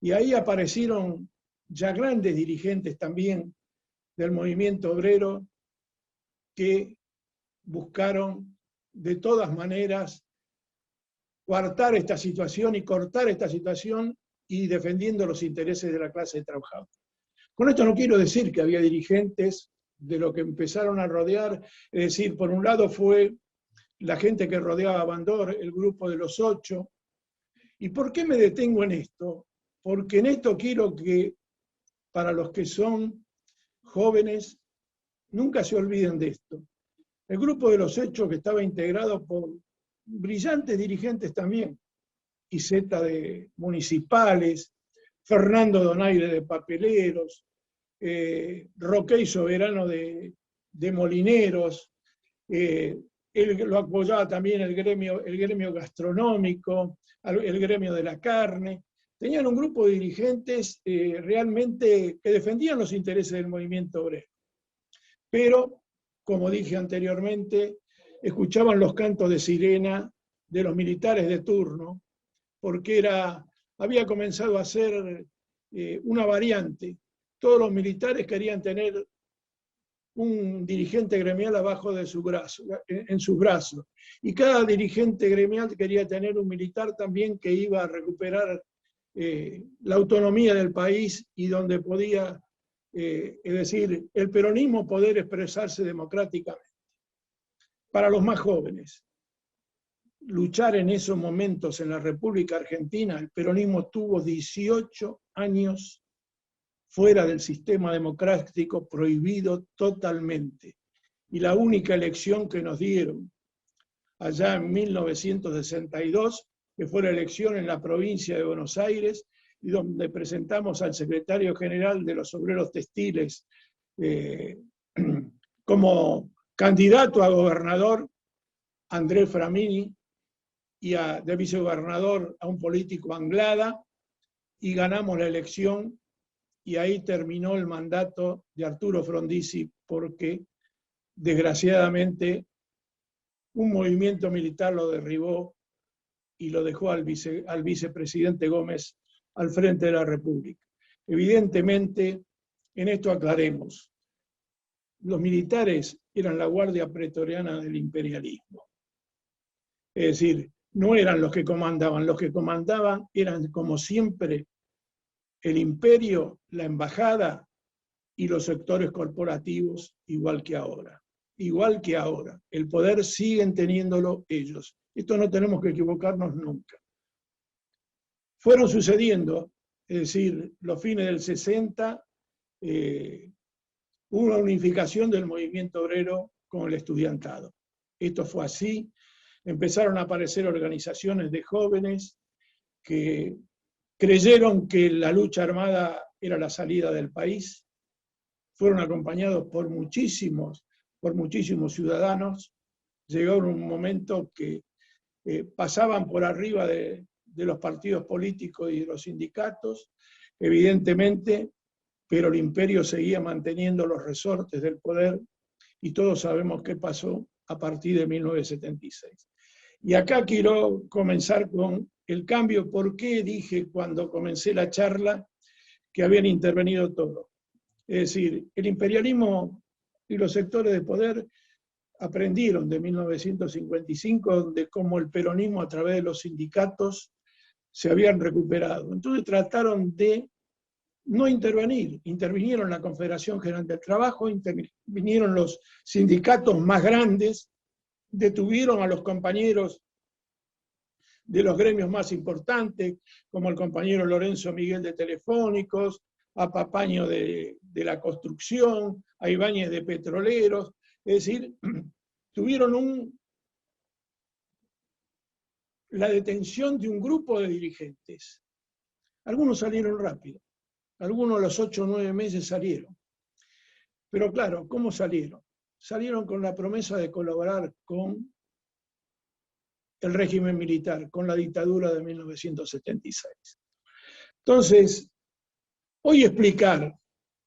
Y ahí aparecieron ya grandes dirigentes también del movimiento obrero que buscaron de todas maneras coartar esta situación y cortar esta situación y defendiendo los intereses de la clase trabajadora. Con esto no quiero decir que había dirigentes de lo que empezaron a rodear, es decir, por un lado fue la gente que rodeaba a Bandor, el grupo de los 8. ¿Y por qué me detengo en esto? Porque en esto quiero que para los que son jóvenes nunca se olviden de esto. El grupo de los 8 que estaba integrado por brillantes dirigentes también, Iseta de Municipales, Fernando Donaire de Papeleros, Roquey Soberano de Molineros, él lo apoyaba también el gremio gastronómico, el gremio de la carne. Tenían un grupo de dirigentes realmente que defendían los intereses del movimiento obrero. Pero, como dije anteriormente, escuchaban los cantos de sirena de los militares de turno, porque había comenzado a ser una variante. Todos los militares querían tener un dirigente gremial abajo de su brazo, en sus brazos. Y cada dirigente gremial quería tener un militar también que iba a recuperar la autonomía del país y donde podía, es decir, el peronismo poder expresarse democráticamente. Para los más jóvenes, luchar en esos momentos en la República Argentina, el peronismo tuvo 18 años fuera del sistema democrático, prohibido totalmente. Y la única elección que nos dieron allá en 1962, que fue la elección en la provincia de Buenos Aires, y donde presentamos al secretario general de los obreros textiles como candidato a gobernador, Andrés Framini, y de vicegobernador a un político Anglada, y ganamos la elección, y ahí terminó el mandato de Arturo Frondizi, porque desgraciadamente un movimiento militar lo derribó y lo dejó al vicepresidente Gómez al frente de la República. Evidentemente, en esto aclaremos, los militares eran la guardia pretoriana del imperialismo. Es decir, no eran los que comandaban eran, como siempre, el imperio, la embajada y los sectores corporativos, igual que ahora. Igual que ahora. El poder siguen teniéndolo ellos. Esto no tenemos que equivocarnos nunca. Fueron sucediendo, es decir, los fines del 60, hubo una unificación del movimiento obrero con el estudiantado. Esto fue así. Empezaron a aparecer organizaciones de jóvenes que creyeron que la lucha armada era la salida del país. Fueron acompañados por muchísimos ciudadanos. Llegó un momento que pasaban por arriba de los partidos políticos y de los sindicatos, evidentemente, pero el imperio seguía manteniendo los resortes del poder, y todos sabemos qué pasó a partir de 1976. Y acá quiero comenzar con el cambio. ¿Por qué dije cuando comencé la charla que habían intervenido todos? Es decir, el imperialismo y los sectores de poder aprendieron de 1955 de cómo el peronismo a través de los sindicatos se habían recuperado. Entonces trataron de no intervenir. Intervinieron la Confederación General del Trabajo, intervinieron los sindicatos más grandes, detuvieron a los compañeros de los gremios más importantes, como el compañero Lorenzo Miguel de Telefónicos, a Papaño de la construcción, a Ibáñez de Petroleros. Es decir, tuvieron la detención de un grupo de dirigentes. Algunos salieron rápido, algunos a los 8 o 9 meses salieron. Pero claro, ¿cómo salieron? Salieron con la promesa de colaborar con el régimen militar, con la dictadura de 1976. Entonces, hoy explicar,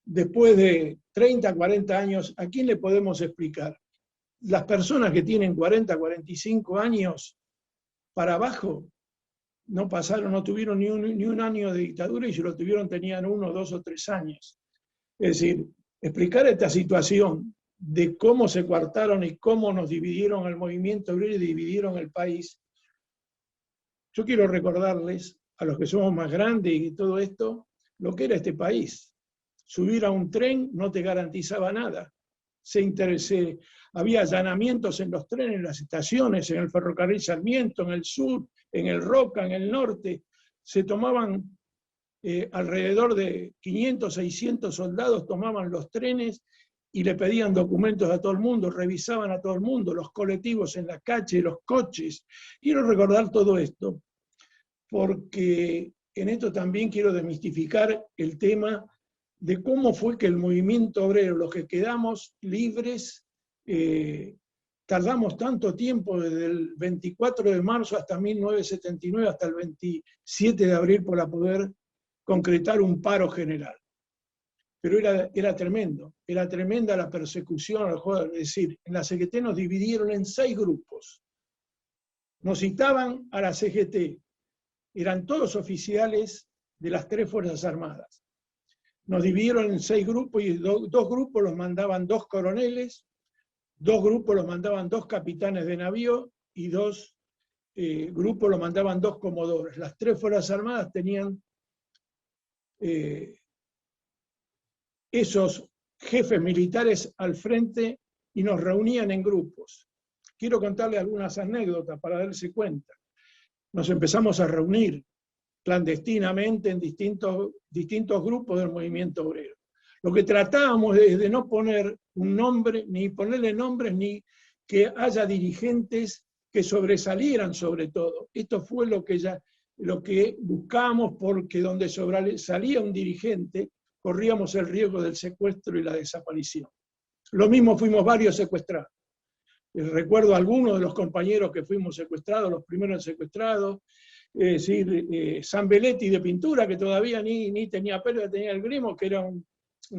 después de 30, 40 años, ¿a quién le podemos explicar? Las personas que tienen 40, 45 años para abajo no tuvieron ni un año de dictadura, y si lo tuvieron tenían 1, 2 o 3 años. Es decir, explicar esta situación de cómo se coartaron y cómo nos dividieron el movimiento obrero y dividieron el país. Yo quiero recordarles, a los que somos más grandes y todo esto, lo que era este país. Subir a un tren no te garantizaba nada. Había allanamientos en los trenes, en las estaciones, en el ferrocarril Sarmiento, en el sur, en el Roca, en el norte. Se tomaban alrededor de 500, 600 soldados, tomaban los trenes y le pedían documentos a todo el mundo, revisaban a todo el mundo, los colectivos en la calle, los coches. Quiero recordar todo esto, porque en esto también quiero desmistificar el tema de cómo fue que el movimiento obrero, los que quedamos libres, tardamos tanto tiempo, desde el 24 de marzo hasta 1979, hasta el 27 de abril, para poder concretar un paro general. Pero era tremendo, era tremenda la persecución. Es decir, en la CGT nos dividieron en 6 grupos. Nos citaban a la CGT, eran todos oficiales de las 3 Fuerzas Armadas. Nos dividieron en 6 grupos, y 2 grupos los mandaban 2 coroneles, 2 grupos los mandaban 2 capitanes de navío, y 2 grupos los mandaban 2 comodores. Las 3 Fuerzas Armadas tenían esos jefes militares al frente y nos reunían en grupos. Quiero contarle algunas anécdotas para darse cuenta. Nos empezamos a reunir clandestinamente en distintos grupos del movimiento obrero. Lo que tratábamos es de no poner un nombre, ni ponerle nombres, ni que haya dirigentes que sobresalieran sobre todo. Esto fue lo que buscábamos, porque donde sobresalía un dirigente, corríamos el riesgo del secuestro y la desaparición. Lo mismo, fuimos varios secuestrados. recuerdo a algunos de los compañeros que fuimos secuestrados, los primeros secuestrados, es decir, San Belletti de pintura, que todavía ni tenía pelo, tenía el gremio, que era un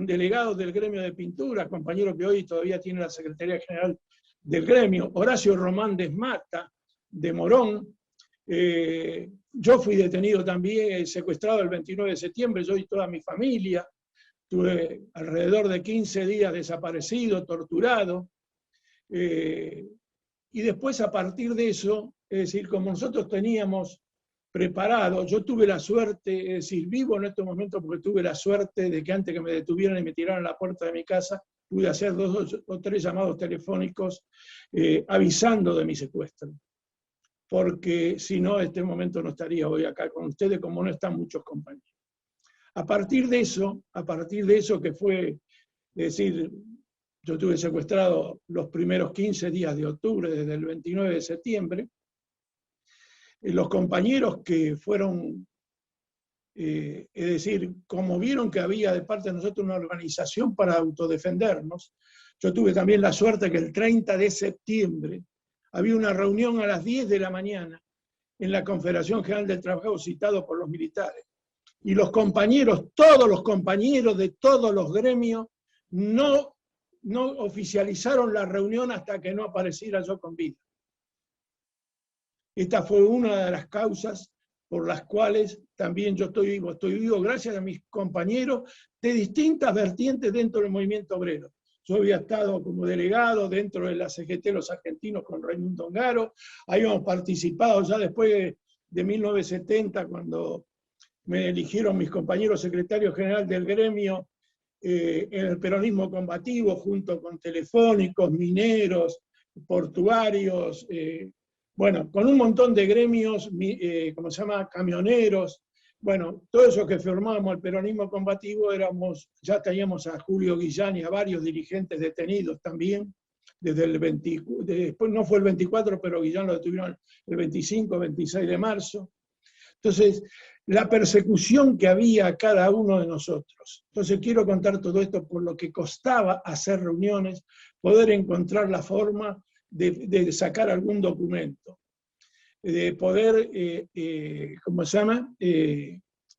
delegado del gremio de pintura, compañero que hoy todavía tiene la Secretaría General del gremio, Horacio Román Desmata, de Morón. Yo fui detenido también, secuestrado el 29 de septiembre, yo y toda mi familia. Tuve alrededor de 15 días desaparecido, torturado. Y después, a partir de eso, es decir, como nosotros teníamos preparado, yo tuve la suerte, es decir, vivo en estos momentos porque tuve la suerte de que antes que me detuvieran y me tiraran a la puerta de mi casa, pude hacer 2 o 3 llamados telefónicos avisando de mi secuestro. Porque si no, en este momento no estaría hoy acá con ustedes, como no están muchos compañeros. A partir de eso que fue, es decir, yo tuve secuestrado los primeros 15 días de octubre, desde el 29 de septiembre, los compañeros que fueron, es decir, como vieron que había de parte de nosotros una organización para autodefendernos, yo tuve también la suerte que el 30 de septiembre había una reunión a las 10 de la mañana en la Confederación General del Trabajo citado por los militares. Y los compañeros, todos los compañeros de todos los gremios, no oficializaron la reunión hasta que no apareciera yo con vida. Esta fue una de las causas por las cuales también yo estoy vivo gracias a mis compañeros de distintas vertientes dentro del movimiento obrero. Yo había estado como delegado dentro de la CGT Los Argentinos con Raimundo Ongaro, habíamos participado ya después de 1970, cuando me eligieron mis compañeros secretarios general del gremio, en el peronismo combativo, junto con telefónicos, mineros, portuarios, bueno, con un montón de gremios, ¿cómo se llama?, camioneros. Bueno, todos esos que formábamos el peronismo combativo ya teníamos a Julio Guillán y a varios dirigentes detenidos también, desde el 24, después no fue el 24, pero Guillán lo detuvieron el 25, 26 de marzo. Entonces, la persecución que había a cada uno de nosotros. Entonces, quiero contar todo esto por lo que costaba hacer reuniones, poder encontrar la forma de sacar algún documento, de poder, ¿cómo se llama?,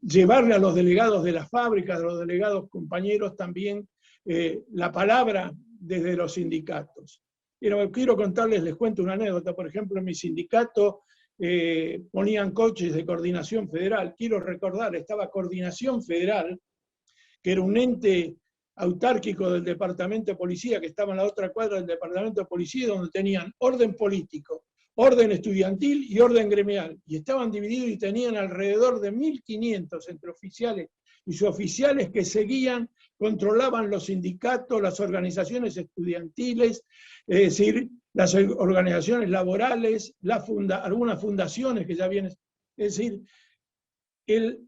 llevarle a los delegados de las fábricas, a los delegados compañeros también, la palabra desde los sindicatos. Pero quiero contarles, les cuento una anécdota. Por ejemplo, en mi sindicato ponían coches de Coordinación Federal. Quiero recordar, estaba Coordinación Federal, que era un ente autárquico del Departamento de Policía, que estaba en la otra cuadra del Departamento de Policía, donde tenían orden político, orden estudiantil y orden gremial. Y estaban divididos y tenían alrededor de 1.500 entre oficiales y suboficiales que seguían, controlaban los sindicatos, las organizaciones estudiantiles, es decir, las organizaciones laborales, algunas fundaciones que ya vienen. Es decir, el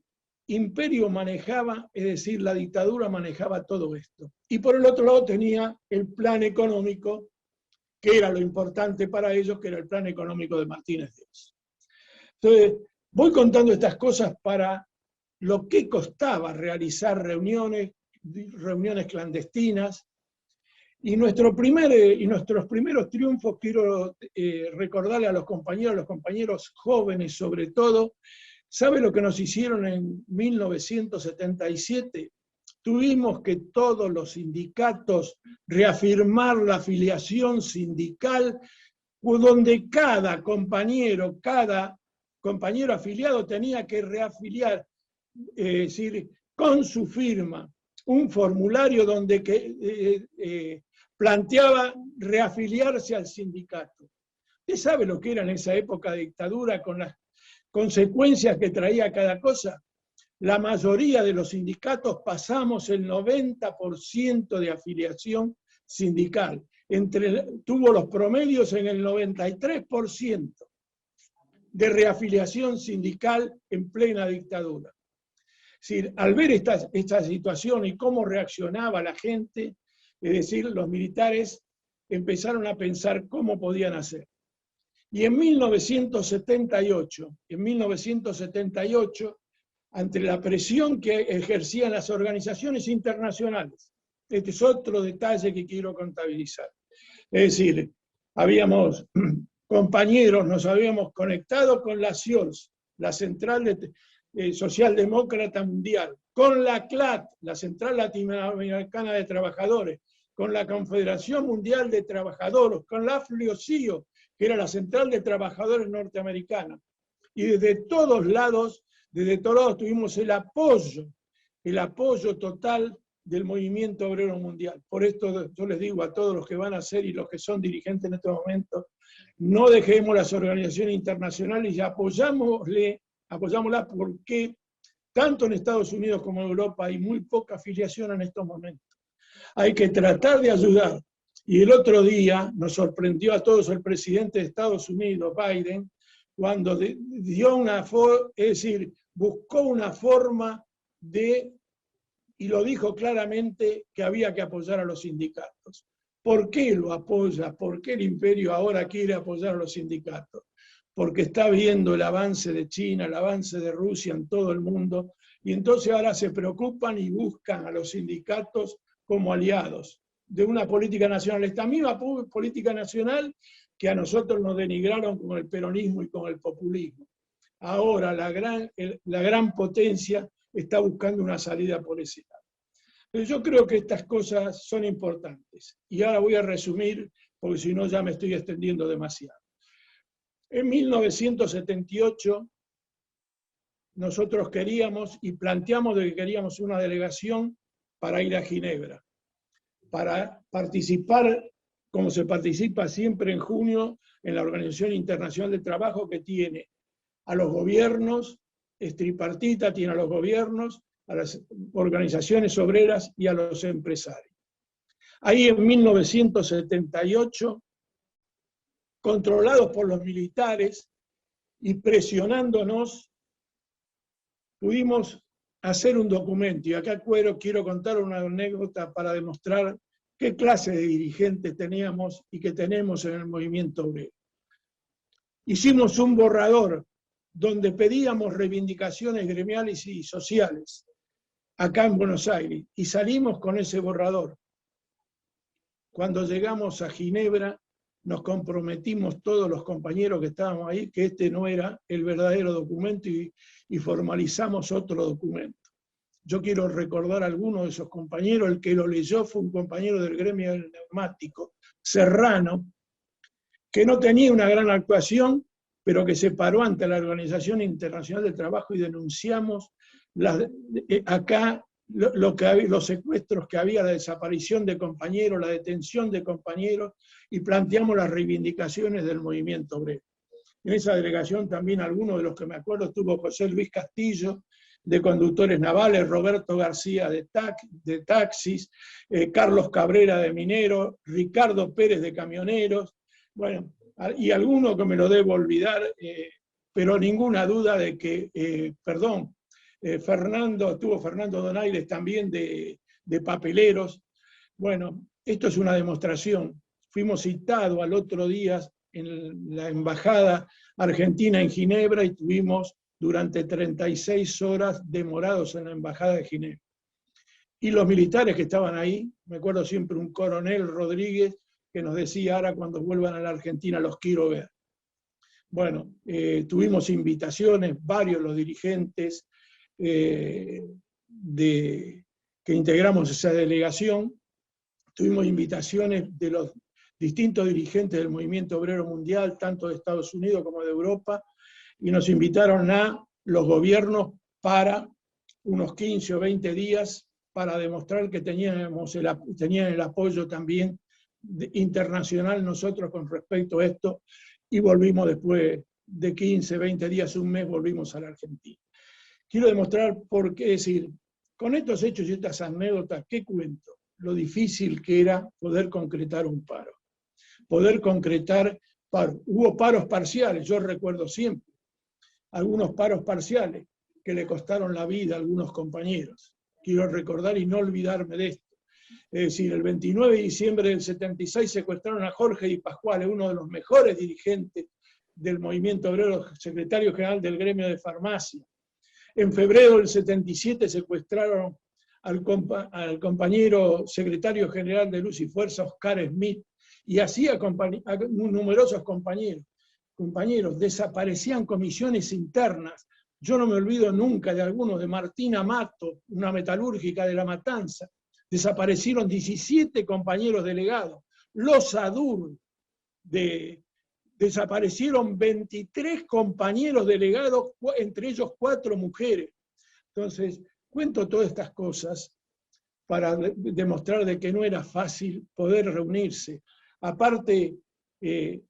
imperio manejaba, es decir, la dictadura manejaba todo esto. Y por el otro lado tenía el plan económico, que era lo importante para ellos, que era el plan económico de Martínez de Oz. Entonces, voy contando estas cosas para lo que costaba realizar reuniones clandestinas, y nuestros primeros triunfos, quiero recordarle a los compañeros jóvenes sobre todo. ¿Sabe lo que nos hicieron en 1977? Tuvimos que todos los sindicatos reafirmar la afiliación sindical, donde cada compañero afiliado tenía que reafiliar, es decir, con su firma, un formulario donde planteaba reafiliarse al sindicato. ¿Usted sabe lo que era en esa época de dictadura, con las consecuencias que traía cada cosa? La mayoría de los sindicatos pasamos el 90% de afiliación sindical. Tuvo los promedios en el 93% de reafiliación sindical en plena dictadura. Es decir, al ver esta situación y cómo reaccionaba la gente, es decir, los militares empezaron a pensar cómo podían hacer. Y en 1978, ante la presión que ejercían las organizaciones internacionales, este es otro detalle que quiero contabilizar. Es decir, habíamos compañeros, nos habíamos conectado con la CIOLS, la Central Socialdemócrata Mundial, con la CLAT, la Central Latinoamericana de Trabajadores, con la Confederación Mundial de Trabajadores, con la FLIOCIO, que era la Central de Trabajadores Norteamericana. Y desde todos lados tuvimos el apoyo total del movimiento obrero mundial. Por esto yo les digo a todos los que van a ser y los que son dirigentes en este momento, no dejemos las organizaciones internacionales y apoyámoslas porque tanto en Estados Unidos como en Europa hay muy poca afiliación en estos momentos. Hay que tratar de ayudar. Y el otro día nos sorprendió a todos el presidente de Estados Unidos, Biden, cuando buscó una forma de, y lo dijo claramente, que había que apoyar a los sindicatos. ¿Por qué lo apoya? ¿Por qué el imperio ahora quiere apoyar a los sindicatos? Porque está viendo el avance de China, el avance de Rusia en todo el mundo, y entonces ahora se preocupan y buscan a los sindicatos como aliados de una política nacional. Esta misma política nacional que a nosotros nos denigraron con el peronismo y con el populismo. Ahora la gran potencia está buscando una salida por ese lado. Pero yo creo que estas cosas son importantes. Y ahora voy a resumir, porque si no ya me estoy extendiendo demasiado. En 1978, nosotros queríamos y planteamos de que queríamos una delegación para ir a Ginebra, para participar, como se participa siempre en junio, en la Organización Internacional del Trabajo, que tiene a los gobiernos, es tripartita, tiene a los gobiernos, a las organizaciones obreras y a los empresarios. Ahí en 1978, controlados por los militares y presionándonos, pudimos hacer un documento. Y acá quiero contar una anécdota para demostrar qué clase de dirigentes teníamos y que tenemos en el movimiento obrero. Hicimos un borrador donde pedíamos reivindicaciones gremiales y sociales acá en Buenos Aires, y salimos con ese borrador. Cuando llegamos a Ginebra, nos comprometimos todos los compañeros que estábamos ahí, que este no era el verdadero documento y formalizamos otro documento. Yo quiero recordar a algunos de esos compañeros. El que lo leyó fue un compañero del gremio del neumático, Serrano, que no tenía una gran actuación, pero que se paró ante la Organización Internacional del Trabajo y denunciamos acá los secuestros que había, la desaparición de compañeros, la detención de compañeros, y planteamos las reivindicaciones del movimiento obrero. En esa delegación también algunos de los que me acuerdo estuvo José Luis Castillo, de Conductores Navales, Roberto García de Taxis, Carlos Cabrera de Mineros, Ricardo Pérez de Camioneros, bueno, y alguno que me lo debo olvidar, pero ninguna duda de que, Fernando Donaires también de Papeleros. Bueno, esto es una demostración. Fuimos citados al otro día en la Embajada Argentina en Ginebra y tuvimos durante 36 horas demorados en la Embajada de Ginebra. Y los militares que estaban ahí, me acuerdo siempre un coronel Rodríguez que nos decía: ahora cuando vuelvan a la Argentina los quiero ver. Bueno, tuvimos invitaciones, varios los dirigentes que integramos esa delegación, tuvimos invitaciones de los distintos dirigentes del movimiento obrero mundial, tanto de Estados Unidos como de Europa, y nos invitaron a los gobiernos para unos 15 o 20 días para demostrar que tenían el apoyo también internacional nosotros con respecto a esto, y volvimos después de 15, 20 días, un mes, volvimos a la Argentina. Quiero demostrar por qué, es decir, con estos hechos y estas anécdotas, ¿qué cuento? Lo difícil que era poder concretar un paro. Poder concretar paro. Hubo paros parciales, yo recuerdo siempre, algunos paros parciales que le costaron la vida a algunos compañeros. Quiero recordar y no olvidarme de esto. Es decir, el 29 de diciembre del 76 secuestraron a Jorge Di Pasquale, uno de los mejores dirigentes del movimiento obrero, secretario general del gremio de farmacia. En febrero del 77 secuestraron al compañero secretario general de Luz y Fuerza, Oscar Smith, y así a numerosos compañeros, desaparecían comisiones internas. Yo no me olvido nunca de algunos, de Martina Mato, una metalúrgica de La Matanza, desaparecieron 17 compañeros delegados. Los ADUR, desaparecieron 23 compañeros delegados, entre ellos 4 mujeres. Entonces, cuento todas estas cosas para demostrar de que no era fácil poder reunirse. Aparte,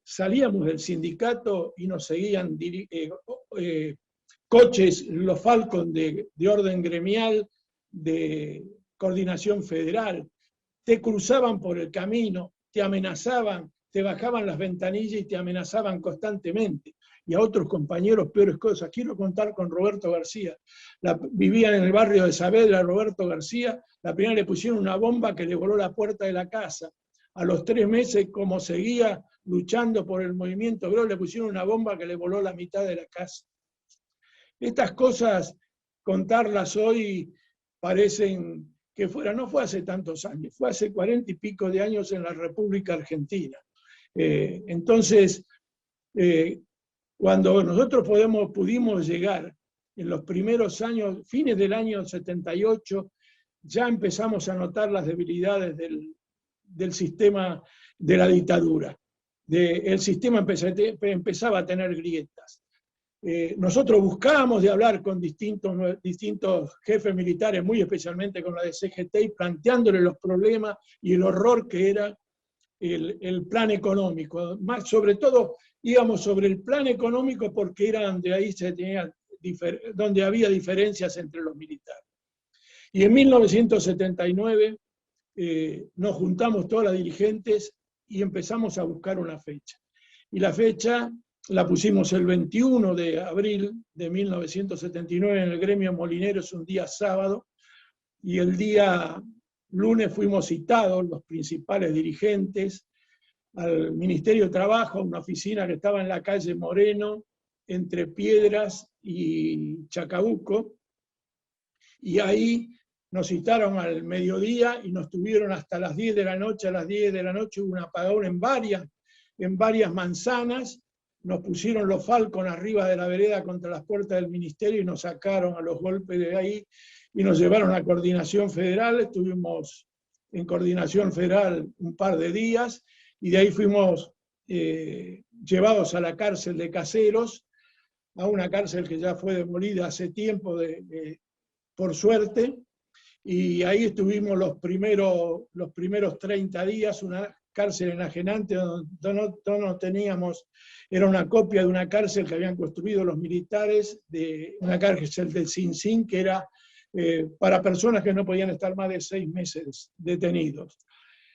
salíamos del sindicato y nos seguían coches, los Falcon de orden gremial, de coordinación federal, te cruzaban por el camino, te amenazaban, te bajaban las ventanillas y te amenazaban constantemente. Y a otros compañeros peores cosas. Quiero contar con Roberto García. Vivía en el barrio de Saavedra, Roberto García. La primera le pusieron una bomba que le voló la puerta de la casa. A los 3 meses, como seguía luchando por el movimiento obrero, le pusieron una bomba que le voló la mitad de la casa. Estas cosas, contarlas hoy, parecen que no fue hace tantos años, fue hace 40 y pico de años en la República Argentina. Entonces, cuando nosotros pudimos llegar en los primeros años, fines del año 78, ya empezamos a notar las debilidades del sistema de la dictadura. El sistema empezaba a tener grietas. Nosotros buscábamos de hablar con distintos jefes militares, muy especialmente con la de CGT, y planteándole los problemas y el horror que era el plan económico. Más sobre todo íbamos sobre el plan económico porque era donde había diferencias entre los militares. Y en 1979 nos juntamos todas las dirigentes y empezamos a buscar una fecha. Y la fecha la pusimos el 21 de abril de 1979 en el gremio Molineros, un día sábado, y el día lunes fuimos citados, los principales dirigentes, al Ministerio de Trabajo, una oficina que estaba en la calle Moreno, entre Piedras y Chacabuco, y ahí nos citaron al mediodía y nos tuvieron hasta las 10 de la noche. A las 10 de la noche hubo un apagón en varias manzanas, nos pusieron los Falcon arriba de la vereda contra las puertas del ministerio y nos sacaron a los golpes de ahí y nos llevaron a Coordinación Federal. Estuvimos en Coordinación Federal un par de días y de ahí fuimos llevados a la cárcel de Caseros, a una cárcel que ya fue demolida hace tiempo, por suerte, y ahí estuvimos los primeros 30 días, una cárcel enajenante donde no teníamos, era una copia de una cárcel que habían construido los militares, de una cárcel del Sin que era para personas que no podían estar más de 6 meses detenidos.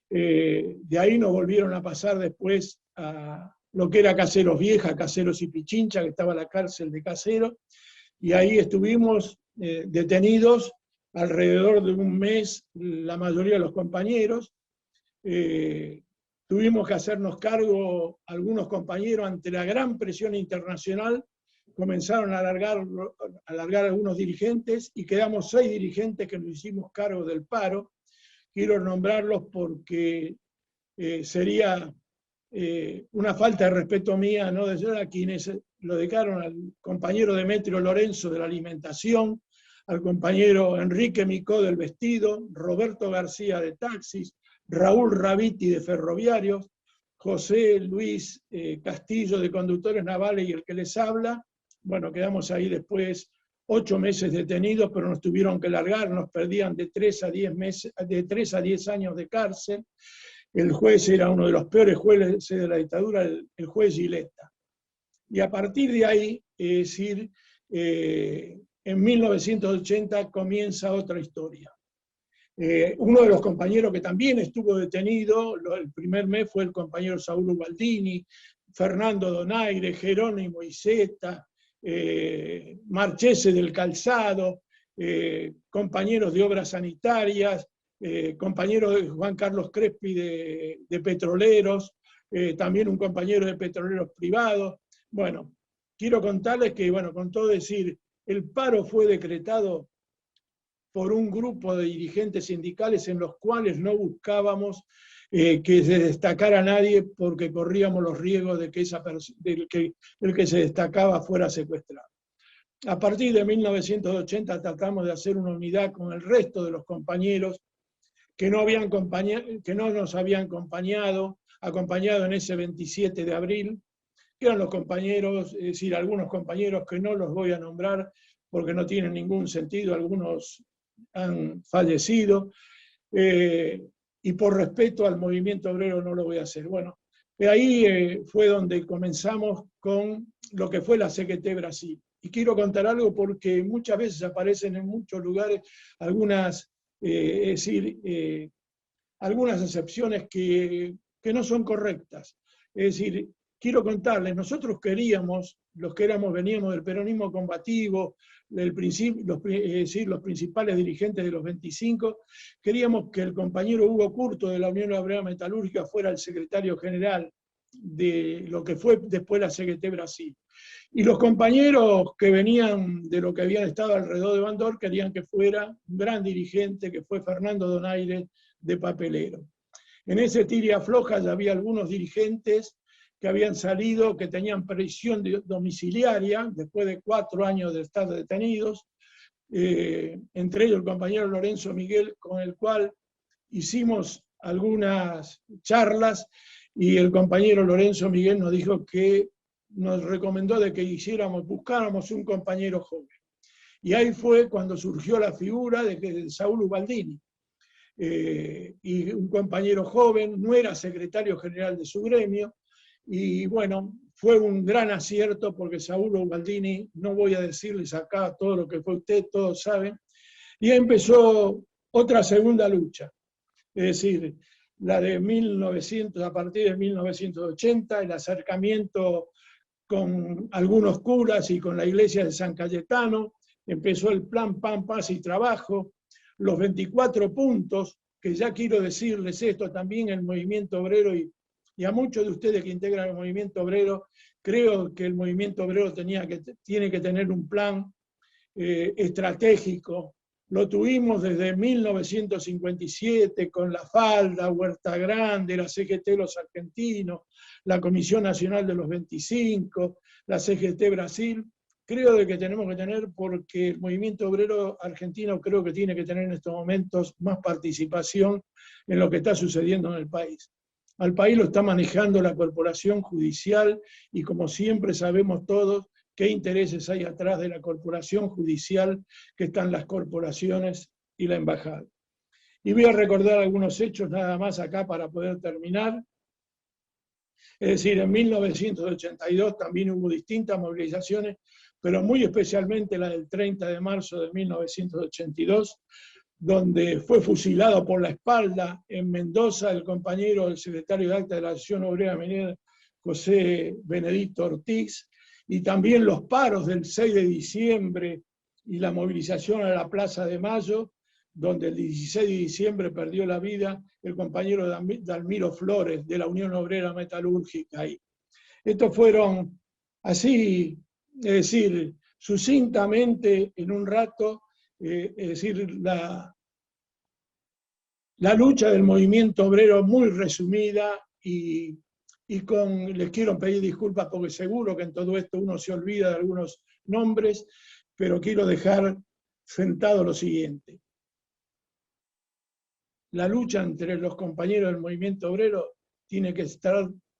De ahí nos volvieron a pasar después a lo que era Caseros Vieja, Caseros y Pichincha, que estaba la cárcel de Caseros, y ahí estuvimos detenidos alrededor de un mes, la mayoría de los compañeros. Tuvimos que hacernos cargo, algunos compañeros, ante la gran presión internacional, comenzaron a alargar algunos dirigentes, y quedamos 6 dirigentes que nos hicimos cargo del paro. Quiero nombrarlos porque sería una falta de respeto mía no decir a quienes lo dedicaron: al compañero Demetrio Lorenzo de la alimentación, al compañero Enrique Micó del vestido, Roberto García de taxis, Raúl Raviti de ferroviarios, José Luis Castillo de conductores navales y el que les habla. Bueno, quedamos ahí después 8 meses detenidos, pero nos tuvieron que largar, nos perdían de 3 a 10 años de cárcel. El juez era uno de los peores jueces de la dictadura, el juez Gileta. Y a partir de ahí, es decir, en 1980 comienza otra historia. Uno de los compañeros que también estuvo detenido el primer mes fue el compañero Saúl Ubaldini, Fernando Donaire, Jerónimo Iseta, Marchese del Calzado, compañeros de obras sanitarias, compañeros de Juan Carlos Crespi de petroleros, también un compañero de petroleros privados. Bueno, quiero contarles que, bueno, con todo decir, el paro fue decretado por un grupo de dirigentes sindicales en los cuales no buscábamos que se destacara a nadie porque corríamos los riesgos de que el que se destacaba fuera secuestrado. A partir de 1980 tratamos de hacer una unidad con el resto de los compañeros que no nos habían acompañado en ese 27 de abril, que eran los compañeros, es decir, algunos compañeros que no los voy a nombrar porque no tienen ningún sentido, algunos han fallecido, y por respeto al movimiento obrero no lo voy a hacer. Bueno, ahí fue donde comenzamos con lo que fue la CGT Brasil. Y quiero contar algo porque muchas veces aparecen en muchos lugares algunas, algunas excepciones que no son correctas. Es decir, quiero contarles, nosotros queríamos, los que veníamos del peronismo combativo, los principales dirigentes de los 25, queríamos que el compañero Hugo Curto de la Unión Obrera Metalúrgica fuera el secretario general de lo que fue después la CGT Brasil. Y los compañeros que venían de lo que habían estado alrededor de Bandor querían que fuera un gran dirigente, que fue Fernando Donaire de Papelero. En ese tira floja ya había algunos dirigentes que habían salido, que tenían prisión domiciliaria después de 4 años de estar detenidos, entre ellos el compañero Lorenzo Miguel, con el cual hicimos algunas charlas, y el compañero Lorenzo Miguel nos dijo que nos recomendó de que buscáramos un compañero joven. Y ahí fue cuando surgió la figura de Saúl Ubaldini. Y un compañero joven, no era secretario general de su gremio, y bueno, fue un gran acierto porque Saúl Ubaldini, no voy a decirles acá todo lo que fue usted, todos saben, y empezó otra segunda lucha, es decir, la de 1900, a partir de 1980, el acercamiento con algunos curas y con la iglesia de San Cayetano, empezó el plan Pan, Paz y Trabajo, los 24 puntos, que ya quiero decirles esto también, el movimiento obrero y a muchos de ustedes que integran el movimiento obrero, creo que el movimiento obrero tiene que tener un plan estratégico. Lo tuvimos desde 1957 con La Falda, Huerta Grande, la CGT Los Argentinos, la Comisión Nacional de los 25, la CGT Brasil. Creo de que tenemos que tener, porque el movimiento obrero argentino creo que tiene que tener en estos momentos más participación en lo que está sucediendo en el país. Al país lo está manejando la corporación judicial y como siempre sabemos todos qué intereses hay atrás de la corporación judicial, que están las corporaciones y la embajada. Y voy a recordar algunos hechos nada más acá para poder terminar. Es decir, en 1982 también hubo distintas movilizaciones, pero muy especialmente la del 30 de marzo de 1982, donde fue fusilado por la espalda en Mendoza el compañero, el secretario de Acta de la Acción Obrera Minera, José Benedicto Ortiz, y también los paros del 6 de diciembre y la movilización a la Plaza de Mayo, donde el 16 de diciembre perdió la vida el compañero Dalmiro Flores de la Unión Obrera Metalúrgica. Estos fueron así, es decir, sucintamente en un rato, es decir, la lucha del movimiento obrero muy resumida y les quiero pedir disculpas porque seguro que en todo esto uno se olvida de algunos nombres, pero quiero dejar sentado lo siguiente. La lucha entre los compañeros del movimiento obrero tiene que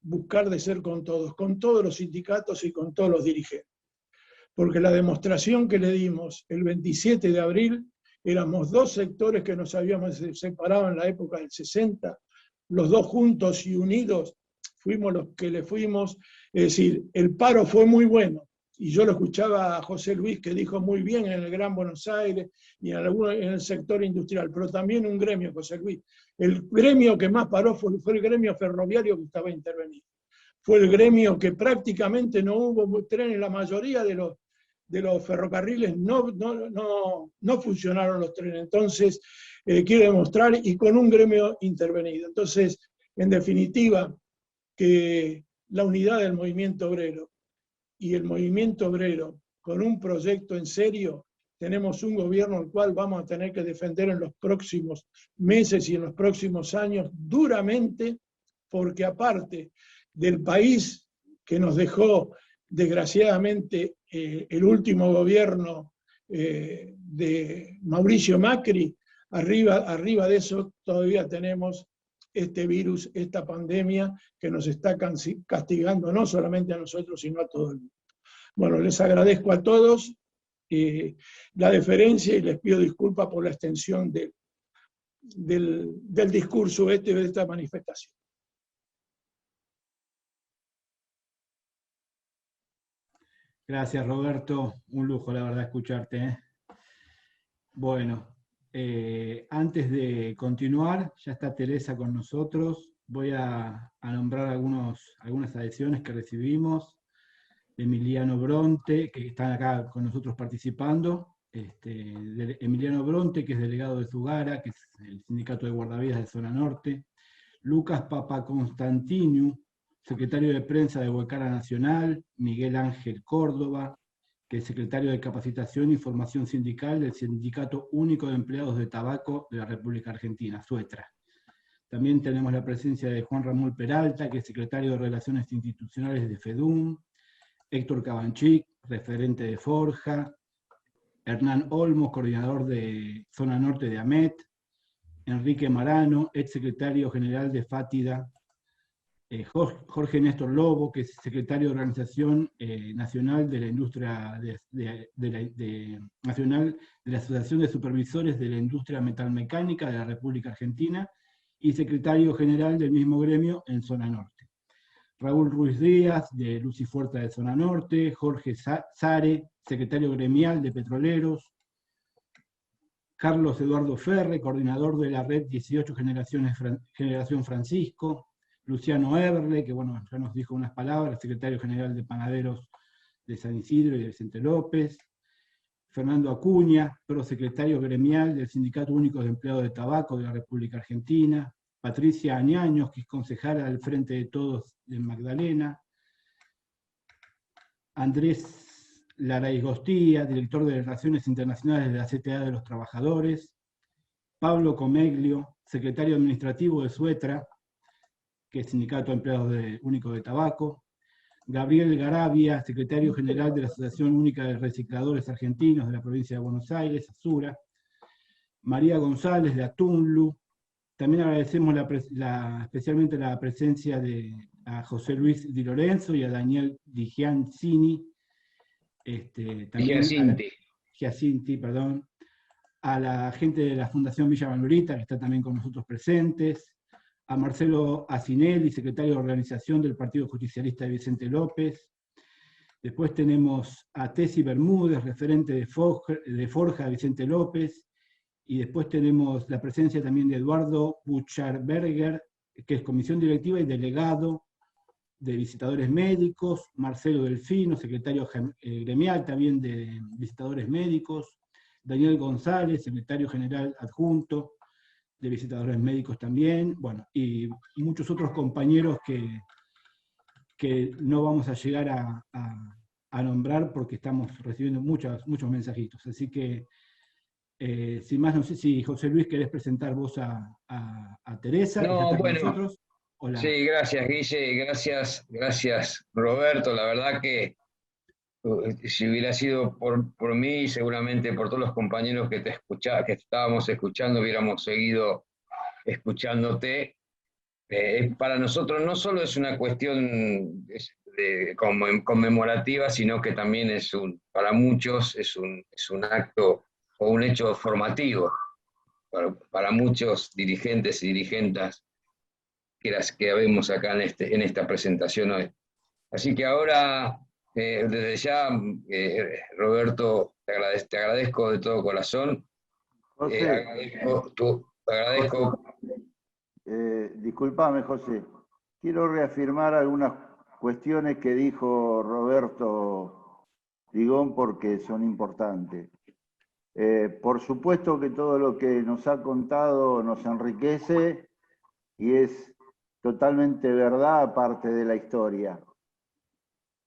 buscar de ser con todos los sindicatos y con todos los dirigentes. Porque la demostración que le dimos el 27 de abril, éramos 2 sectores que nos habíamos separado en la época del 60, los 2 juntos y unidos fuimos los que le fuimos, es decir, el paro fue muy bueno, y yo lo escuchaba a José Luis que dijo muy bien en el Gran Buenos Aires y en el sector industrial, pero también un gremio, José Luis. El gremio que más paró fue el gremio ferroviario que estaba intervenido. Fue el gremio que prácticamente no hubo trenes, la mayoría de los ferrocarriles no funcionaron los trenes. Entonces, quiero demostrar, y con un gremio intervenido. Entonces, en definitiva, que la unidad del movimiento obrero y el movimiento obrero con un proyecto en serio tenemos un gobierno al cual vamos a tener que defender en los próximos meses y en los próximos años duramente, porque aparte del país que nos dejó desgraciadamente el último gobierno de Mauricio Macri, arriba de eso todavía tenemos este virus, esta pandemia que nos está castigando no solamente a nosotros, sino a todo el mundo. Bueno, les agradezco a todos la deferencia y les pido disculpas por la extensión del discurso de esta manifestación. Gracias, Roberto. Un lujo, la verdad, escucharte, ¿eh? Bueno, antes de continuar, ya está Teresa con nosotros. Voy a nombrar algunas adhesiones que recibimos. Emiliano Bronte, que están acá con nosotros participando. Emiliano Bronte, que es delegado de Zugara, que es el sindicato de guardavidas de Zona Norte. Lucas Papaconstantiniu, secretario de prensa de Huecara Nacional. Miguel Ángel Córdoba, que es secretario de Capacitación y Formación Sindical del Sindicato Único de Empleados de Tabaco de la República Argentina, SUETRA. También tenemos la presencia de Juan Ramón Peralta, que es secretario de Relaciones Institucionales de FEDUM. Héctor Cabanchik, referente de Forja. Hernán Olmos, coordinador de Zona Norte de AMET. Enrique Marano, ex secretario general de FATIDA. Jorge Néstor Lobo, que es secretario de Organización Nacional de la Industria Nacional de la Asociación de Supervisores de la Industria Metalmecánica de la República Argentina y secretario general del mismo gremio en Zona Norte. Raúl Ruiz Díaz, de Luz y Fuerza de Zona Norte. Jorge Sare, secretario gremial de Petroleros. Carlos Eduardo Ferre, coordinador de la Red 18 Generación Francisco. Luciano Eberle, que bueno, ya nos dijo unas palabras, secretario general de Panaderos de San Isidro y de Vicente López. Fernando Acuña, prosecretario gremial del Sindicato Único de Empleados de Tabaco de la República Argentina. Patricia Añaños, que es concejala del Frente de Todos de Magdalena. Andrés Laraigostía, director de Relaciones Internacionales de la CTA de los Trabajadores. Pablo Comeglio, secretario administrativo de SUETRA, que es Sindicato de Empleados Único de Tabaco. Gabriel Garavia, secretario general de la Asociación Única de Recicladores Argentinos de la provincia de Buenos Aires, ASURA. María González, de Atunlu. También agradecemos especialmente la presencia a José Luis Di Lorenzo y a Daniel Di Giacinti, Giacinti, perdón, a la gente de la Fundación Villa Banurita, que está también con nosotros presentes, a Marcelo Acinelli, secretario de Organización del Partido Justicialista de Vicente López. Después tenemos a Tessy Bermúdez, referente de Forja de Vicente López. Y después tenemos la presencia también de Eduardo Bucharberger, que es comisión directiva y delegado de visitadores médicos. Marcelo Delfino, secretario gremial también de visitadores médicos. Daniel González, secretario general adjunto de visitadores médicos también. Bueno, y muchos otros compañeros que no vamos a llegar a nombrar porque estamos recibiendo muchos mensajitos. Así que sin más, no sé si José Luis querés presentar vos a Teresa. No, bueno, con nosotros. Hola. Sí, gracias Guille, gracias Roberto. La verdad que si hubiera sido por mí, seguramente por todos los compañeros que estábamos escuchando, hubiéramos seguido escuchándote. Para nosotros no solo es una cuestión conmemorativa, sino que también para muchos es un acto o un hecho formativo para muchos dirigentes y dirigentas que vemos acá en esta presentación hoy. Así que ahora, desde ya, Roberto, te agradezco de todo corazón. José, agradezco. Disculpame, José. Quiero reafirmar algunas cuestiones que dijo Roberto Digón porque son importantes. Por supuesto que todo lo que nos ha contado nos enriquece y es totalmente verdad parte de la historia.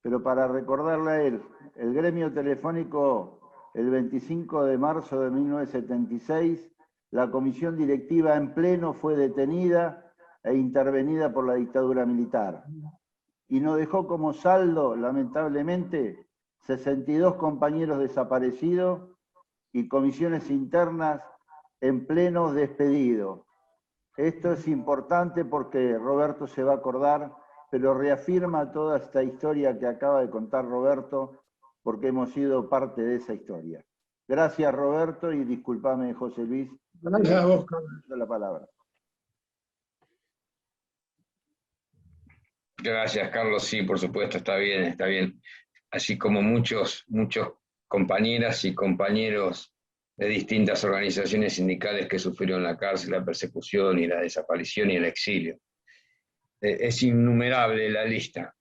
Pero para recordarle a él, el gremio telefónico el 25 de marzo de 1976, la comisión directiva en pleno fue detenida e intervenida por la dictadura militar. Y nos dejó como saldo, lamentablemente, 62 compañeros desaparecidos y comisiones internas en pleno despedido. Esto es importante porque Roberto se va a acordar, pero reafirma toda esta historia que acaba de contar Roberto, porque hemos sido parte de esa historia. Gracias, Roberto, y discúlpame, José Luis. Gracias a vos, Carlos. La palabra. Gracias, Carlos. Sí, por supuesto, está bien, está bien. Así como muchos compañeras y compañeros de distintas organizaciones sindicales que sufrieron la cárcel, la persecución y la desaparición y el exilio. Es innumerable la lista.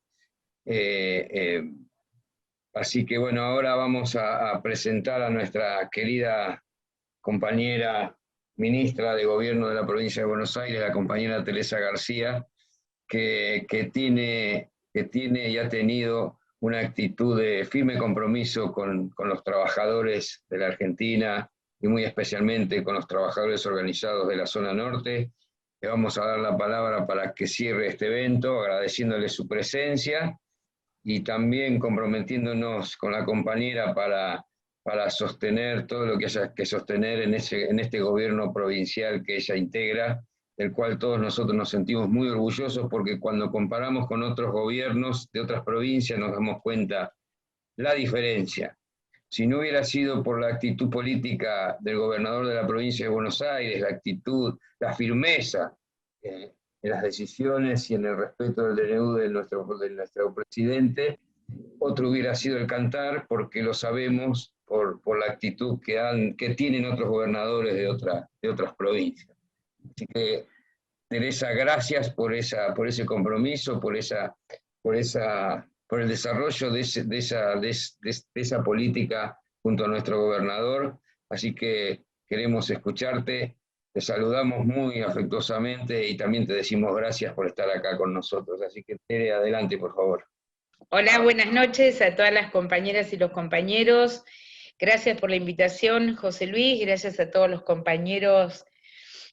Así que bueno, ahora vamos a presentar a nuestra querida compañera ministra de Gobierno de la provincia de Buenos Aires, la compañera Teresa García, que tiene y ha tenido una actitud de firme compromiso con los trabajadores de la Argentina y muy especialmente con los trabajadores organizados de la zona norte. Le vamos a dar la palabra para que cierre este evento, agradeciéndole su presencia y también comprometiéndonos con la compañera para sostener todo lo que haya que sostener en este gobierno provincial que ella integra, del cual todos nosotros nos sentimos muy orgullosos, porque cuando comparamos con otros gobiernos de otras provincias nos damos cuenta la diferencia. Si no hubiera sido por la actitud política del gobernador de la provincia de Buenos Aires, la actitud, la firmeza en las decisiones y en el respeto del DNU de nuestro presidente, otro hubiera sido el cantar, porque lo sabemos por la actitud que tienen otros gobernadores de otras provincias. Así que, Teresa, gracias por ese compromiso, por el desarrollo de esa política junto a nuestro gobernador. Así que queremos escucharte, te saludamos muy afectuosamente y también te decimos gracias por estar acá con nosotros. Así que, Tere, adelante, por favor. Hola, buenas noches a todas las compañeras y los compañeros. Gracias por la invitación, José Luis, gracias a todos los compañeros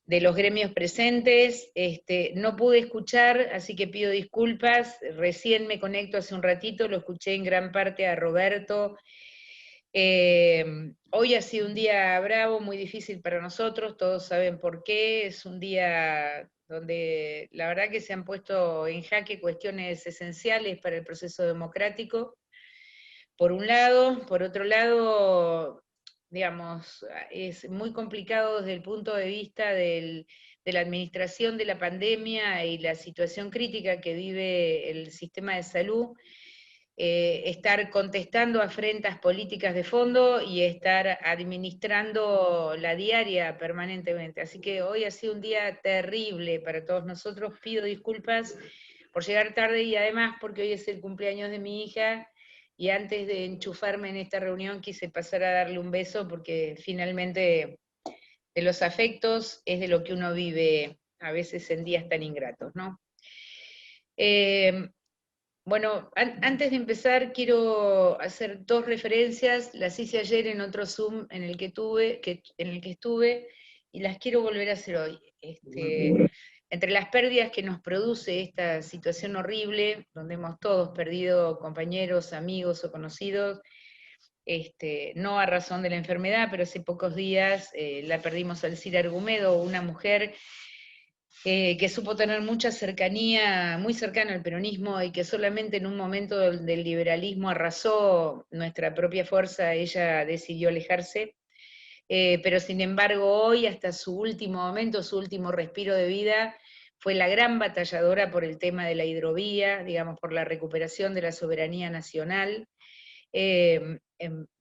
de los gremios presentes. No pude escuchar, así que pido disculpas, recién me conecto hace un ratito, lo escuché en gran parte a Roberto. Hoy ha sido un día bravo, muy difícil para nosotros, todos saben por qué, es un día donde la verdad que se han puesto en jaque cuestiones esenciales para el proceso democrático, por un lado. Por otro lado, digamos, es muy complicado desde el punto de vista de la administración de la pandemia y la situación crítica que vive el sistema de salud, estar contestando a afrentas políticas de fondo y estar administrando la diaria permanentemente. Así que hoy ha sido un día terrible para todos nosotros. Pido disculpas por llegar tarde y además porque hoy es el cumpleaños de mi hija y antes de enchufarme en esta reunión quise pasar a darle un beso porque finalmente de los afectos es de lo que uno vive a veces en días tan ingratos, ¿no? Bueno, antes de empezar quiero hacer dos referencias, las hice ayer en otro Zoom en el que estuve, y las quiero volver a hacer hoy. Entre las pérdidas que nos produce esta situación horrible, donde hemos todos perdido compañeros, amigos o conocidos, no a razón de la enfermedad, pero hace pocos días la perdimos a Alcira Argumedo, una mujer que supo tener mucha cercanía, muy cercana al peronismo, y que solamente en un momento del liberalismo arrasó nuestra propia fuerza, ella decidió alejarse, pero sin embargo hoy, hasta su último momento, su último respiro de vida, fue la gran batalladora por el tema de la hidrovía, digamos, por la recuperación de la soberanía nacional.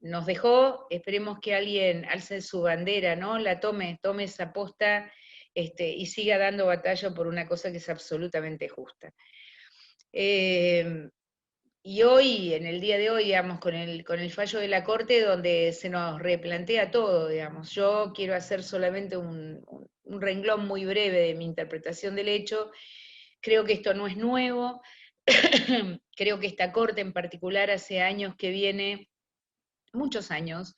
Nos dejó, esperemos que alguien alce su bandera, ¿no? La tome esa posta, y siga dando batalla por una cosa que es absolutamente justa. Y hoy, en el día de hoy, digamos, con el fallo de la Corte, donde se nos replantea todo, digamos, yo quiero hacer solamente un renglón muy breve de mi interpretación del hecho. Creo que esto no es nuevo, creo que esta Corte en particular hace años que viene, muchos años,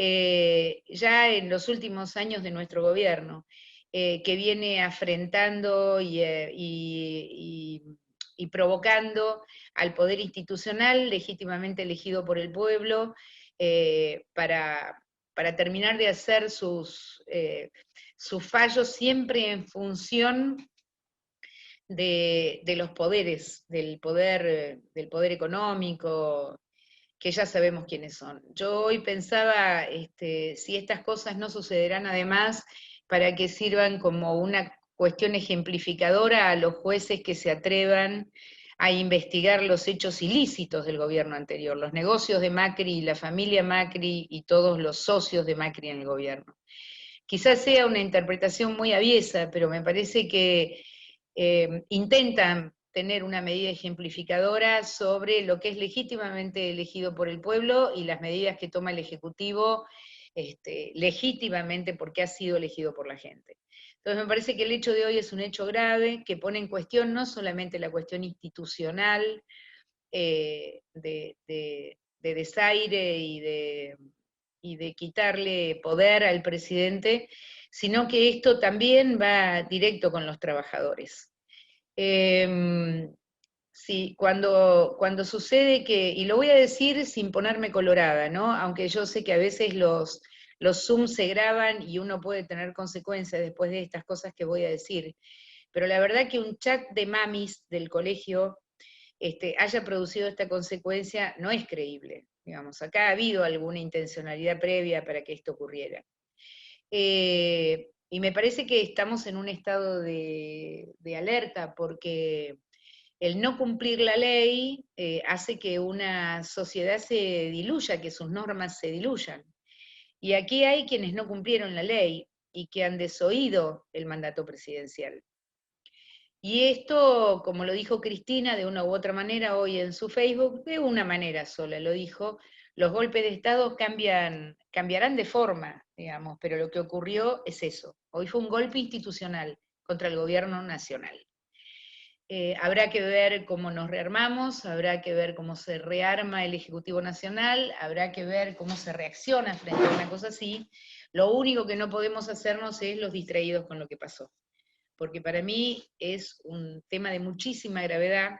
ya en los últimos años de nuestro gobierno, que viene afrentando y provocando al poder institucional legítimamente elegido por el pueblo para terminar de hacer sus fallos siempre en función de los poderes, del poder económico, que ya sabemos quiénes son. Yo hoy pensaba si estas cosas no sucederán además para que sirvan como una cuestión ejemplificadora a los jueces que se atrevan a investigar los hechos ilícitos del gobierno anterior, los negocios de Macri y la familia Macri y todos los socios de Macri en el gobierno. Quizás sea una interpretación muy aviesa, pero me parece que intentan tener una medida ejemplificadora sobre lo que es legítimamente elegido por el pueblo y las medidas que toma el Ejecutivo legítimamente porque ha sido elegido por la gente. Entonces me parece que el hecho de hoy es un hecho grave, que pone en cuestión no solamente la cuestión institucional de desaire y de quitarle poder al presidente, sino que esto también va directo con los trabajadores. Sí, cuando sucede que, y lo voy a decir sin ponerme colorada, ¿no? Aunque yo sé que a veces los Zoom se graban y uno puede tener consecuencias después de estas cosas que voy a decir, pero la verdad que un chat de mamis del colegio haya producido esta consecuencia no es creíble, digamos, acá ha habido alguna intencionalidad previa para que esto ocurriera. Y me parece que estamos en un estado de alerta, porque el no cumplir la ley hace que una sociedad se diluya, que sus normas se diluyan. Y aquí hay quienes no cumplieron la ley y que han desoído el mandato presidencial. Y esto, como lo dijo Cristina de una u otra manera hoy en su Facebook, de una manera sola lo dijo, los golpes de Estado cambiarán de forma, digamos, pero lo que ocurrió es eso. Hoy fue un golpe institucional contra el gobierno nacional. Habrá que ver cómo nos rearmamos, habrá que ver cómo se rearma el Ejecutivo Nacional, habrá que ver cómo se reacciona frente a una cosa así. Lo único que no podemos hacernos es los distraídos con lo que pasó, porque para mí es un tema de muchísima gravedad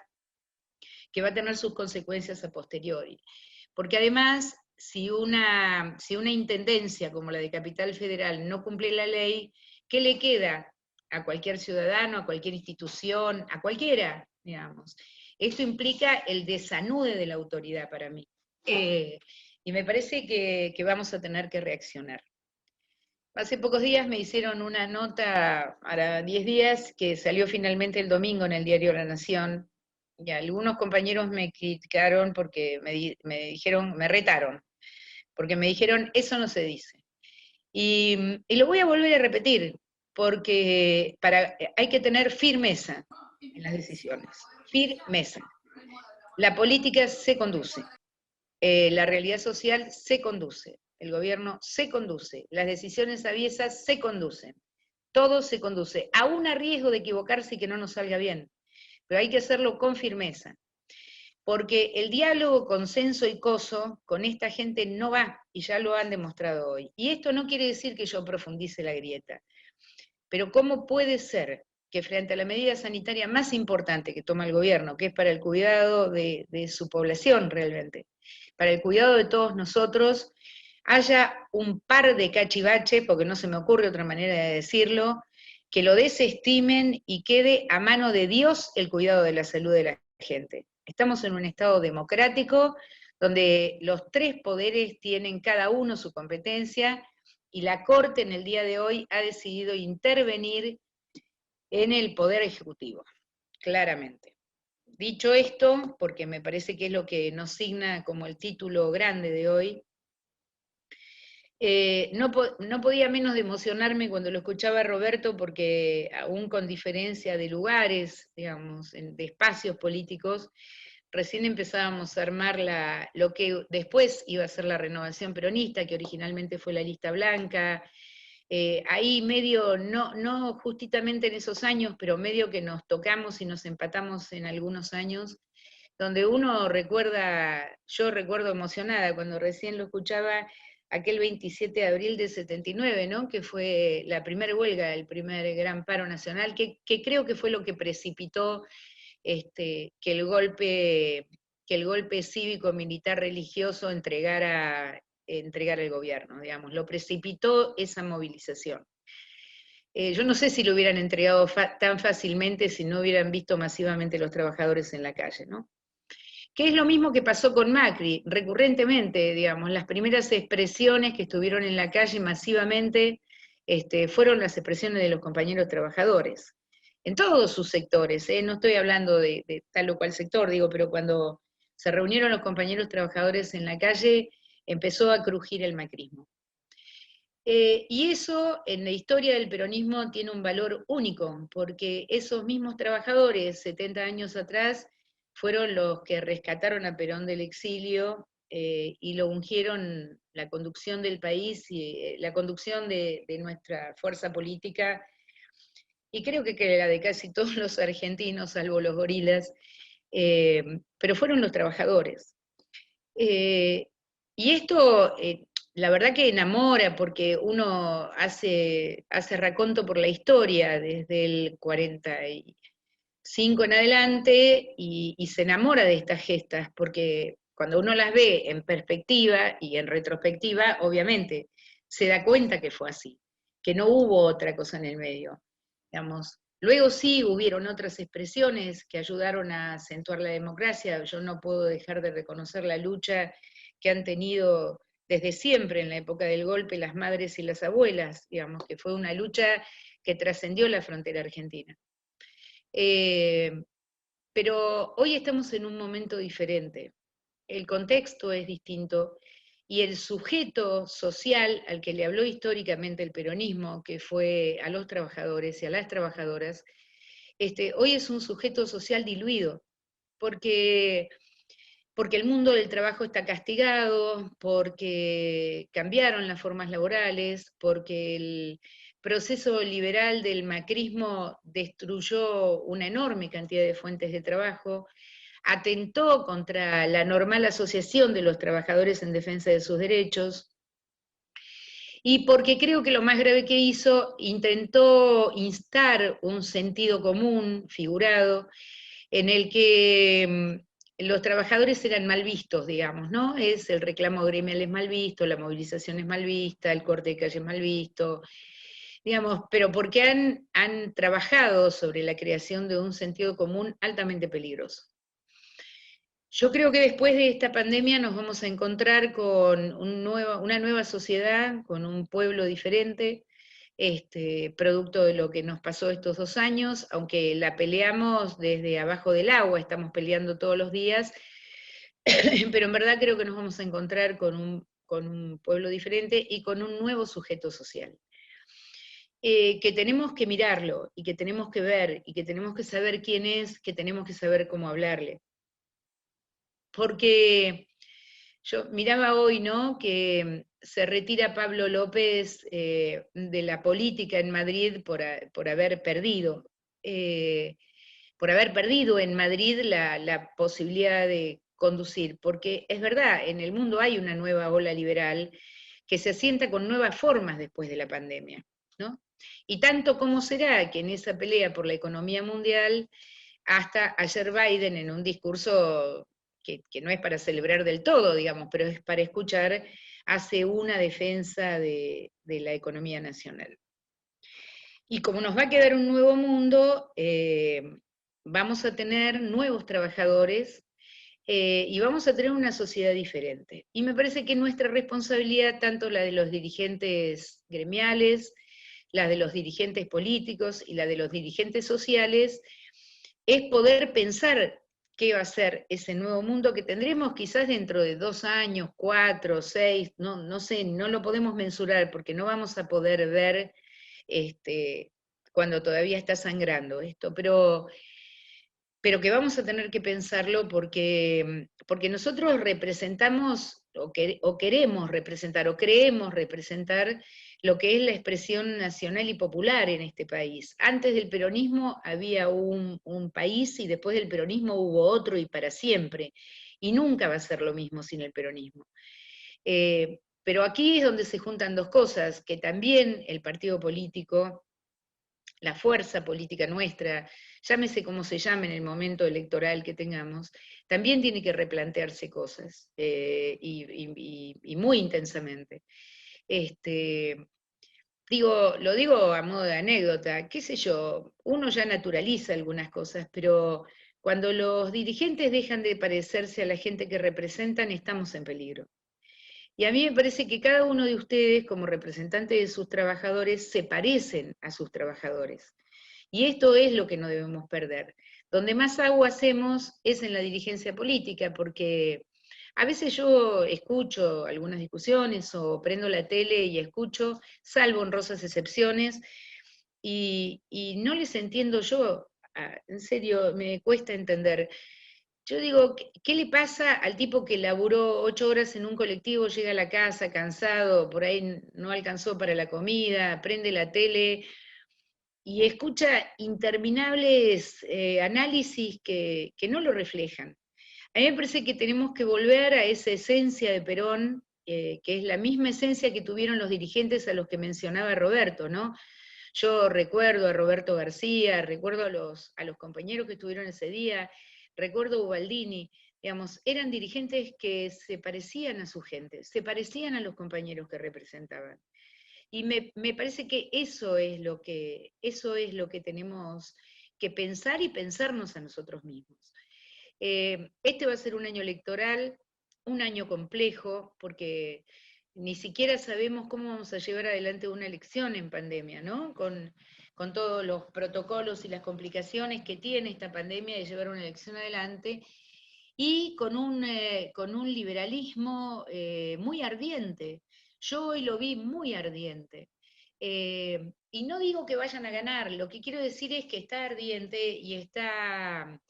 que va a tener sus consecuencias a posteriori. Porque además, si una intendencia como la de Capital Federal no cumple la ley, ¿qué le queda a cualquier ciudadano, a cualquier institución, a cualquiera, digamos? Esto implica el desanude de la autoridad para mí. Y me parece que vamos a tener que reaccionar. Hace pocos días me hicieron una nota, ahora 10 días, que salió finalmente el domingo en el diario La Nación, y algunos compañeros me criticaron porque me dijeron, me retaron, porque me dijeron, eso no se dice. Y lo voy a volver a repetir, porque hay que tener firmeza en las decisiones, firmeza. La política se conduce, la realidad social se conduce, el gobierno se conduce, las decisiones aviesas se conducen, todo se conduce, aún a riesgo de equivocarse y que no nos salga bien, pero hay que hacerlo con firmeza, porque el diálogo, consenso y coso con esta gente no va, y ya lo han demostrado hoy. Y esto no quiere decir que yo profundice la grieta, pero ¿cómo puede ser que frente a la medida sanitaria más importante que toma el gobierno, que es para el cuidado de su población realmente, para el cuidado de todos nosotros, haya un par de cachivaches, porque no se me ocurre otra manera de decirlo, que lo desestimen y quede a mano de Dios el cuidado de la salud de la gente? Estamos en un Estado democrático donde los tres poderes tienen cada uno su competencia, y la Corte en el día de hoy ha decidido intervenir en el Poder Ejecutivo, claramente. Dicho esto, porque me parece que es lo que nos signa como el título grande de hoy, no podía menos de emocionarme cuando lo escuchaba a Roberto, porque aún con diferencia de lugares, digamos, de espacios políticos, recién empezábamos a armar lo que después iba a ser la renovación peronista, que originalmente fue la lista blanca. Ahí medio, no justamente en esos años, pero medio que nos tocamos y nos empatamos en algunos años, donde uno recuerda, yo recuerdo emocionada cuando recién lo escuchaba, aquel 27 de abril del 79, ¿no? Que fue la primera huelga, el primer gran paro nacional, que creo que fue lo que precipitó que el golpe cívico-militar religioso entregara el gobierno, digamos, lo precipitó esa movilización. Yo no sé si lo hubieran entregado tan fácilmente si no hubieran visto masivamente los trabajadores en la calle, ¿no? Que es lo mismo que pasó con Macri, recurrentemente, digamos, las primeras expresiones que estuvieron en la calle masivamente fueron las expresiones de los compañeros trabajadores, en todos sus sectores, no estoy hablando de tal o cual sector, digo, pero cuando se reunieron los compañeros trabajadores en la calle, empezó a crujir el macrismo. Y eso en la historia del peronismo tiene un valor único, porque esos mismos trabajadores, 70 años atrás, fueron los que rescataron a Perón del exilio y lo ungieron la conducción del país y la conducción de nuestra fuerza política, y creo que la de casi todos los argentinos, salvo los gorilas, pero fueron los trabajadores. Y esto, la verdad que enamora, porque uno hace raconto por la historia desde el 45 en adelante y se enamora de estas gestas, porque cuando uno las ve en perspectiva y en retrospectiva, obviamente se da cuenta que fue así, que no hubo otra cosa en el medio, digamos. Luego sí hubieron otras expresiones que ayudaron a acentuar la democracia. Yo no puedo dejar de reconocer la lucha que han tenido desde siempre en la época del golpe las madres y las abuelas, digamos, que fue una lucha que trascendió la frontera argentina. Pero hoy estamos en un momento diferente, el contexto es distinto, y el sujeto social al que le habló históricamente el peronismo, que fue a los trabajadores y a las trabajadoras, hoy es un sujeto social diluido, porque el mundo del trabajo está castigado, porque cambiaron las formas laborales, porque el proceso liberal del macrismo destruyó una enorme cantidad de fuentes de trabajo, atentó contra la normal asociación de los trabajadores en defensa de sus derechos, y porque creo que lo más grave que hizo, intentó instar un sentido común, figurado, en el que los trabajadores eran mal vistos, digamos, ¿no? El reclamo gremial es mal visto, la movilización es mal vista, el corte de calle es mal visto, digamos, pero porque han trabajado sobre la creación de un sentido común altamente peligroso. Yo creo que después de esta pandemia nos vamos a encontrar con una nueva sociedad, con un pueblo diferente, producto de lo que nos pasó estos 2 años, aunque la peleamos desde abajo del agua, estamos peleando todos los días, pero en verdad creo que nos vamos a encontrar con un pueblo diferente y con un nuevo sujeto social. Que tenemos que mirarlo, y que tenemos que ver, y que tenemos que saber quién es, que tenemos que saber cómo hablarle. Porque yo miraba hoy, ¿no?, que se retira Pablo López de la política en Madrid por haber perdido. Por haber perdido en Madrid la posibilidad de conducir, porque es verdad, en el mundo hay una nueva ola liberal que se asienta con nuevas formas después de la pandemia, ¿no? Y tanto como será que en esa pelea por la economía mundial, hasta ayer Biden en un discurso que no es para celebrar del todo, digamos, pero es para escuchar, hace una defensa de la economía nacional. Y como nos va a quedar un nuevo mundo, vamos a tener nuevos trabajadores y vamos a tener una sociedad diferente. Y me parece que nuestra responsabilidad, tanto la de los dirigentes gremiales, la de los dirigentes políticos y la de los dirigentes sociales, es poder pensar qué va a ser ese nuevo mundo que tendremos quizás dentro de 2 años, 4, 6, no sé, no lo podemos mensurar porque no vamos a poder ver cuando todavía está sangrando esto, pero que vamos a tener que pensarlo porque nosotros representamos, o queremos representar, o creemos representar lo que es la expresión nacional y popular en este país. Antes del peronismo había un país y después del peronismo hubo otro y para siempre, y nunca va a ser lo mismo sin el peronismo. Pero aquí es donde se juntan dos cosas, que también el partido político, la fuerza política nuestra, llámese como se llame en el momento electoral que tengamos, también tiene que replantearse cosas, y muy intensamente. Lo digo a modo de anécdota, qué sé yo, uno ya naturaliza algunas cosas, pero cuando los dirigentes dejan de parecerse a la gente que representan, estamos en peligro. Y a mí me parece que cada uno de ustedes, como representantes de sus trabajadores, se parecen a sus trabajadores. Y esto es lo que no debemos perder. Donde más agua hacemos es en la dirigencia política, porque a veces yo escucho algunas discusiones o prendo la tele y escucho, salvo honrosas excepciones, y no les entiendo yo, en serio, me cuesta entender. Yo digo, ¿qué le pasa al tipo que laburó 8 horas en un colectivo, llega a la casa cansado, por ahí no alcanzó para la comida, prende la tele y escucha interminables análisis que no lo reflejan? A mí me parece que tenemos que volver a esa esencia de Perón, que es la misma esencia que tuvieron los dirigentes a los que mencionaba Roberto, ¿no? Yo recuerdo a Roberto García, recuerdo a los compañeros que estuvieron ese día, recuerdo a Ubaldini, digamos, eran dirigentes que se parecían a su gente, se parecían a los compañeros que representaban. Y me parece que eso es lo que tenemos que pensar y pensarnos a nosotros mismos. Este va a ser un año electoral, un año complejo, porque ni siquiera sabemos cómo vamos a llevar adelante una elección en pandemia, ¿no? Con todos los protocolos y las complicaciones que tiene esta pandemia de llevar una elección adelante, y con un liberalismo muy ardiente. Yo hoy lo vi muy ardiente. Y no digo que vayan a ganar, lo que quiero decir es que está ardiente y está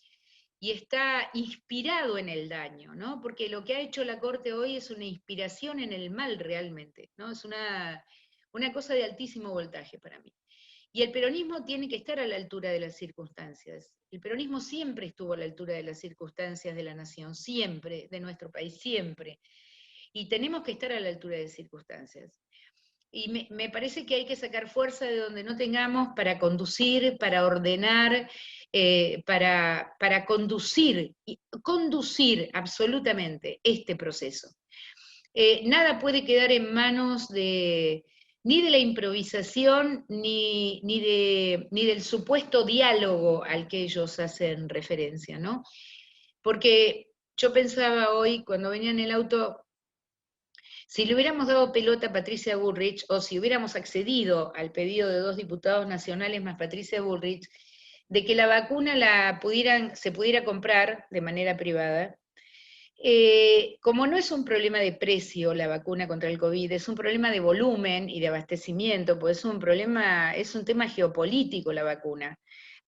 inspirado en el daño, ¿no? Porque lo que ha hecho la Corte hoy es una inspiración en el mal realmente, ¿no? Es una cosa de altísimo voltaje para mí. Y el peronismo tiene que estar a la altura de las circunstancias. El peronismo siempre estuvo a la altura de las circunstancias de la nación, siempre, de nuestro país, siempre. Y tenemos que estar a la altura de las circunstancias. Y me parece que hay que sacar fuerza de donde no tengamos para conducir, para ordenar, para conducir absolutamente este proceso. Nada puede quedar en manos ni de la improvisación, ni del supuesto diálogo al que ellos hacen referencia, ¿no? Porque yo pensaba hoy, cuando venía en el auto, si le hubiéramos dado pelota a Patricia Bullrich, o si hubiéramos accedido al pedido de 2 diputados nacionales más Patricia Bullrich, de que la vacuna se pudiera comprar de manera privada, como no es un problema de precio la vacuna contra el COVID, es un problema de volumen y de abastecimiento, pues es un tema geopolítico la vacuna.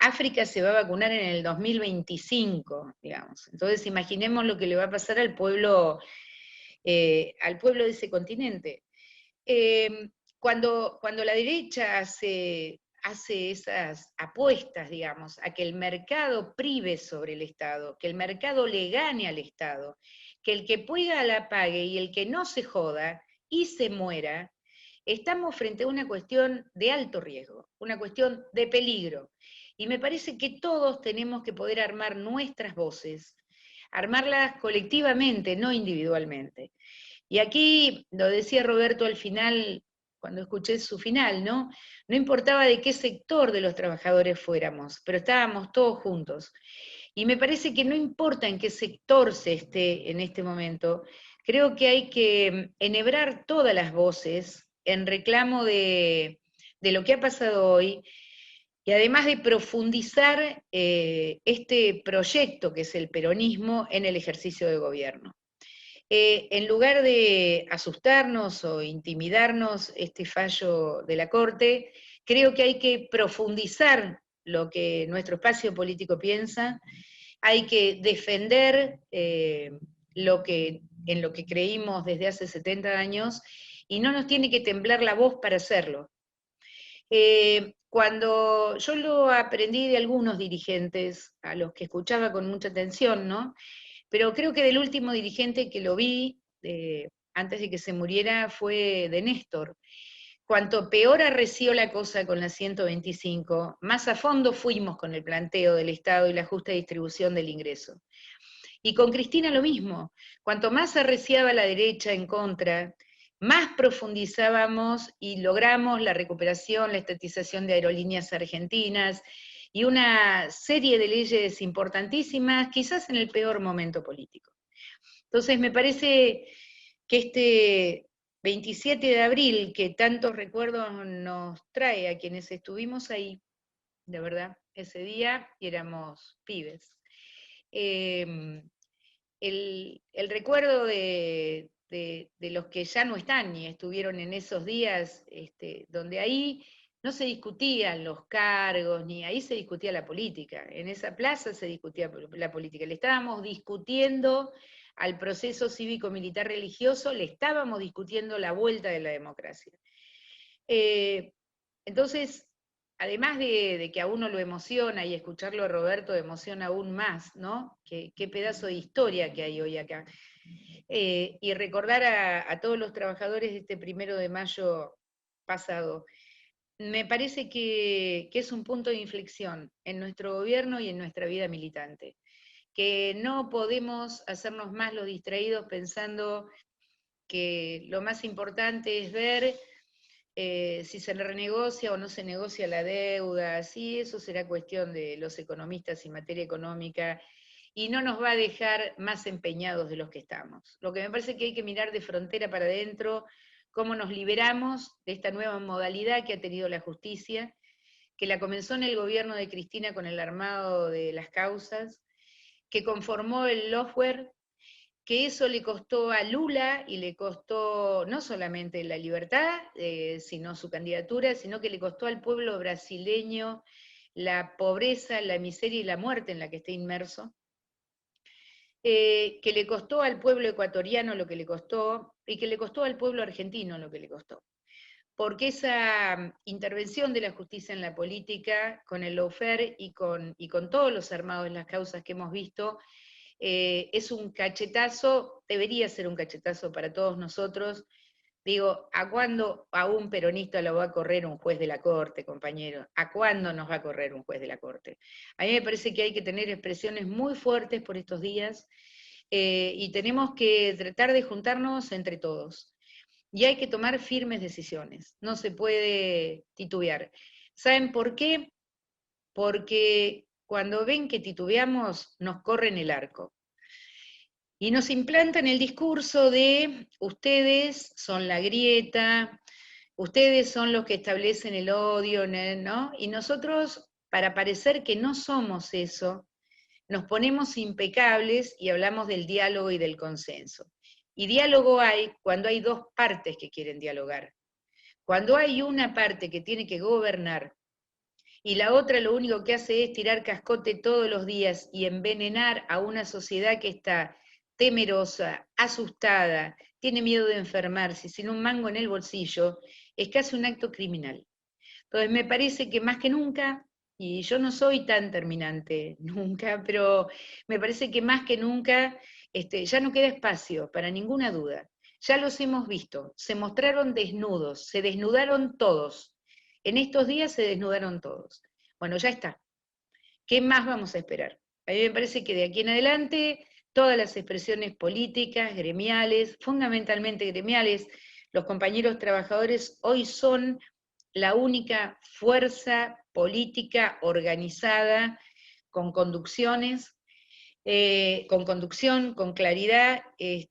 África se va a vacunar en el 2025, digamos. Entonces imaginemos lo que le va a pasar al pueblo de ese continente. Cuando la derecha hace esas apuestas, digamos, a que el mercado prive sobre el Estado, que el mercado le gane al Estado, que el que pueda la pague y el que no se joda y se muera, estamos frente a una cuestión de alto riesgo, una cuestión de peligro. Y me parece que todos tenemos que poder armar nuestras voces, armarlas colectivamente, no individualmente. Y aquí, lo decía Roberto al final, cuando escuché su final, ¿no? No importaba de qué sector de los trabajadores fuéramos, pero estábamos todos juntos. Y me parece que no importa en qué sector se esté en este momento, creo que hay que enhebrar todas las voces en reclamo de lo que ha pasado hoy, y además de profundizar este proyecto que es el peronismo en el ejercicio de gobierno. En lugar de asustarnos o intimidarnos este fallo de la Corte, creo que hay que profundizar lo que nuestro espacio político piensa, hay que defender en lo que creímos desde hace 70 años, y no nos tiene que temblar la voz para hacerlo. Cuando yo lo aprendí de algunos dirigentes, a los que escuchaba con mucha atención, ¿no? Pero creo que del último dirigente que lo vi, antes de que se muriera, fue de Néstor. Cuanto peor arreció la cosa con la 125, más a fondo fuimos con el planteo del Estado y la justa distribución del ingreso. Y con Cristina lo mismo. Cuanto más arreciaba la derecha en contra, más profundizábamos y logramos la recuperación, la estatización de aerolíneas argentinas y una serie de leyes importantísimas, quizás en el peor momento político. Entonces me parece que este 27 de abril, que tantos recuerdos nos trae a quienes estuvimos ahí, de verdad, ese día, y éramos pibes. El recuerdo de los que ya no están y estuvieron en esos días, donde ahí no se discutían los cargos, ni ahí se discutía la política, en esa plaza se discutía la política, le estábamos discutiendo al proceso cívico-militar religioso, le estábamos discutiendo la vuelta de la democracia. Entonces, además de que a uno lo emociona, y escucharlo a Roberto emociona aún más, ¿no? Qué pedazo de historia que hay hoy acá. Y recordar a todos los trabajadores de este 1 de mayo pasado, me parece que es un punto de inflexión en nuestro gobierno y en nuestra vida militante. Que no podemos hacernos más los distraídos pensando que lo más importante es ver si se renegocia o no se negocia la deuda, sí, eso será cuestión de los economistas en materia económica, y no nos va a dejar más empeñados de los que estamos. Lo que me parece que hay que mirar de frontera para adentro, cómo nos liberamos de esta nueva modalidad que ha tenido la justicia, que la comenzó en el gobierno de Cristina con el armado de las causas, que conformó el lawfare, que eso le costó a Lula y le costó no solamente la libertad, sino su candidatura, sino que le costó al pueblo brasileño la pobreza, la miseria y la muerte en la que está inmerso, que le costó al pueblo ecuatoriano lo que le costó, y que le costó al pueblo argentino lo que le costó. Porque esa intervención de la justicia en la política, con el lawfare y con todos los armados en las causas que hemos visto, es un cachetazo, debería ser un cachetazo para todos nosotros. Digo, ¿a cuándo a un peronista lo va a correr un juez de la Corte, compañero? ¿A cuándo nos va a correr un juez de la Corte? A mí me parece que hay que tener expresiones muy fuertes por estos días, y tenemos que tratar de juntarnos entre todos. Y hay que tomar firmes decisiones, no se puede titubear. ¿Saben por qué? Porque cuando ven que titubeamos, nos corren el arco. Y nos implantan el discurso de ustedes son la grieta, ustedes son los que establecen el odio, ¿no? Y nosotros, para parecer que no somos eso, nos ponemos impecables y hablamos del diálogo y del consenso. Y diálogo hay cuando hay dos partes que quieren dialogar. Cuando hay una parte que tiene que gobernar, y la otra lo único que hace es tirar cascote todos los días y envenenar a una sociedad que está temerosa, asustada, tiene miedo de enfermarse, sin un mango en el bolsillo, es casi un acto criminal. Entonces me parece que más que nunca, y yo no soy tan terminante nunca, pero me parece que más que nunca ya no queda espacio para ninguna duda. Ya los hemos visto, se mostraron desnudos, se desnudaron todos. En estos días se desnudaron todos. Bueno, ya está. ¿Qué más vamos a esperar? A mí me parece que de aquí en adelante todas las expresiones políticas, gremiales, fundamentalmente gremiales, los compañeros trabajadores hoy son la única fuerza política organizada con conducciones, con conducción, con claridad. Hay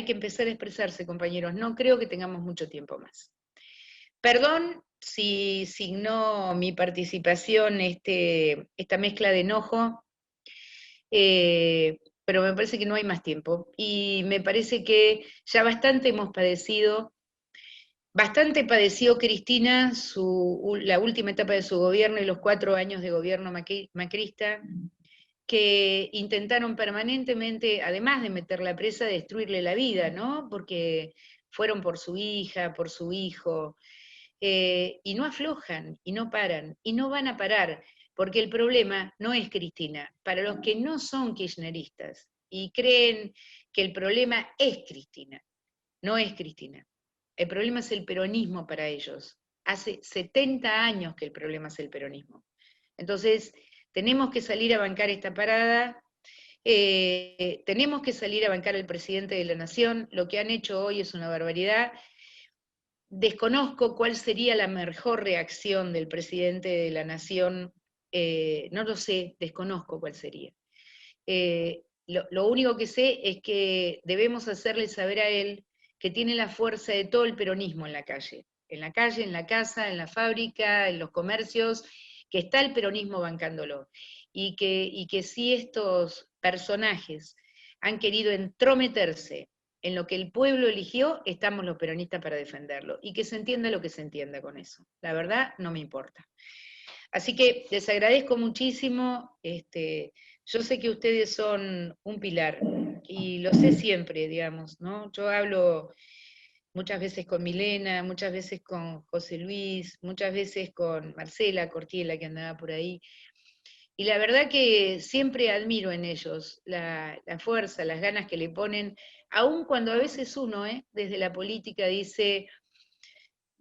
que empezar a expresarse, compañeros. No creo que tengamos mucho tiempo más. Perdón si signó mi participación esta mezcla de enojo, pero me parece que no hay más tiempo. Y me parece que ya bastante hemos padecido, bastante padeció Cristina la última etapa de su gobierno y los 4 años de gobierno macrista, que intentaron permanentemente, además de meterla presa, destruirle la vida, ¿no? Porque fueron por su hija, por su hijo, y no aflojan, y no paran, y no van a parar, porque el problema no es Cristina. Para los que no son kirchneristas y creen que el problema es Cristina, no es Cristina. El problema es el peronismo para ellos. Hace 70 años que el problema es el peronismo. Entonces, tenemos que salir a bancar esta parada, tenemos que salir a bancar al presidente de la Nación. Lo que han hecho hoy es una barbaridad. Desconozco cuál sería la mejor reacción del presidente de la Nación, no lo sé, desconozco cuál sería. Lo único que sé es que debemos hacerle saber a él que tiene la fuerza de todo el peronismo en la calle, en la casa, en la fábrica, en los comercios, que está el peronismo bancándolo, y que si estos personajes han querido entrometerse en lo que el pueblo eligió, estamos los peronistas para defenderlo, y que se entienda lo que se entienda con eso. La verdad, no me importa. Así que les agradezco muchísimo, yo sé que ustedes son un pilar, y lo sé siempre, digamos, ¿no? Yo hablo muchas veces con Milena, muchas veces con José Luis, muchas veces con Marcela Cortiela, que andaba por ahí, y la verdad que siempre admiro en ellos la fuerza, las ganas que le ponen, aun cuando a veces uno, desde la política dice,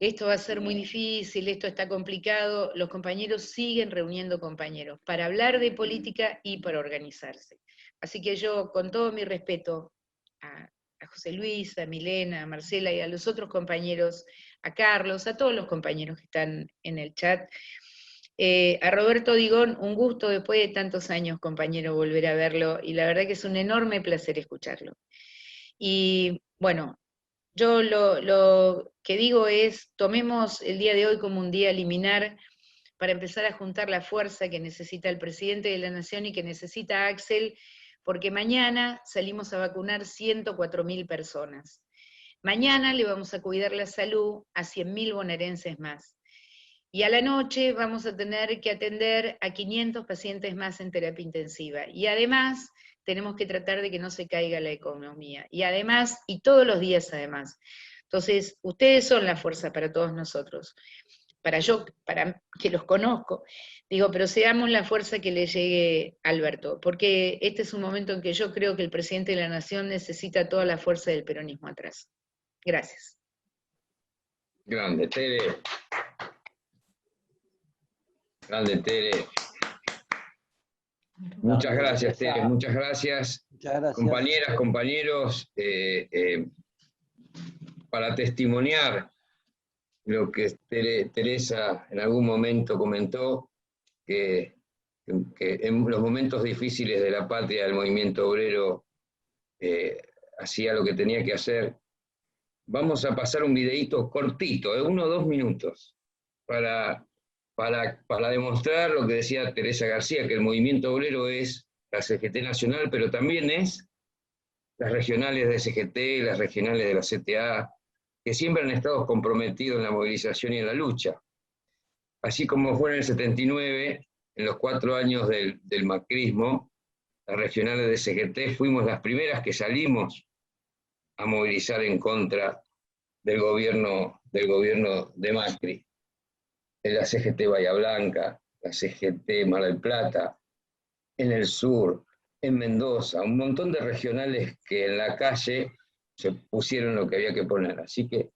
esto va a ser muy difícil, esto está complicado, los compañeros siguen reuniendo compañeros para hablar de política y para organizarse. Así que yo, con todo mi respeto a José Luis, a Milena, a Marcela y a los otros compañeros, a Carlos, a todos los compañeros que están en el chat, a Roberto Digón, un gusto después de tantos años, compañero, volver a verlo, y la verdad que es un enorme placer escucharlo. Y bueno, yo lo que digo es, tomemos el día de hoy como un día liminar para empezar a juntar la fuerza que necesita el presidente de la Nación y que necesita Axel, porque mañana salimos a vacunar 104.000 personas. Mañana le vamos a cuidar la salud a 100.000 bonaerenses más. Y a la noche vamos a tener que atender a 500 pacientes más en terapia intensiva. Y además tenemos que tratar de que no se caiga la economía. Y además, y todos los días además. Entonces, ustedes son la fuerza para todos nosotros. Para que los conozco, digo, pero seamos la fuerza que le llegue a Alberto, porque este es un momento en que yo creo que el presidente de la Nación necesita toda la fuerza del peronismo atrás. Gracias. Grande, Tere. Grande, Tere. Muchas gracias, Tere, muchas gracias. Muchas gracias. Compañeras, compañeros, para testimoniar lo que Teresa en algún momento comentó, que en los momentos difíciles de la patria el movimiento obrero hacía lo que tenía que hacer. Vamos a pasar un videíto cortito, de 1 o 2 minutos, para demostrar lo que decía Teresa García, que el movimiento obrero es la CGT nacional, pero también es las regionales de CGT, las regionales de la CTA, que siempre han estado comprometidos en la movilización y en la lucha. Así como fue en el 79, en los 4 años del macrismo, las regionales de CGT fuimos las primeras que salimos a movilizar en contra del gobierno de Macri. En la CGT Bahía Blanca, la CGT Mar del Plata, en el sur, en Mendoza, un montón de regionales que en la calle se pusieron lo que había que poner. Así que...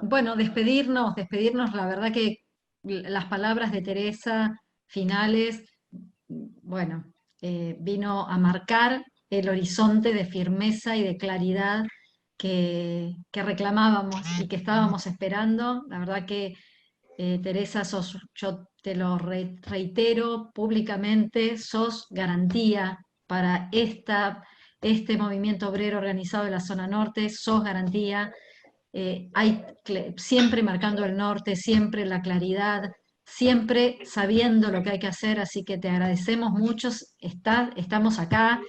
bueno, despedirnos, la verdad que las palabras de Teresa finales, bueno, vino a marcar el horizonte de firmeza y de claridad que reclamábamos y que estábamos esperando. La verdad que Teresa, yo te lo reitero públicamente, sos garantía para este movimiento obrero organizado de la zona norte, sos garantía, siempre marcando el norte, siempre la claridad, siempre sabiendo lo que hay que hacer, así que te agradecemos mucho, estamos acá,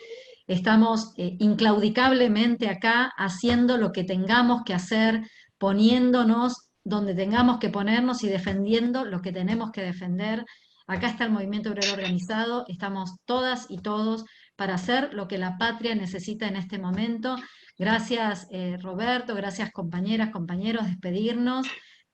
estamos inclaudicablemente acá, haciendo lo que tengamos que hacer, poniéndonos donde tengamos que ponernos y defendiendo lo que tenemos que defender. Acá está el movimiento obrero organizado, estamos todas y todos para hacer lo que la patria necesita en este momento. Gracias Roberto, gracias compañeras, compañeros, despedirnos,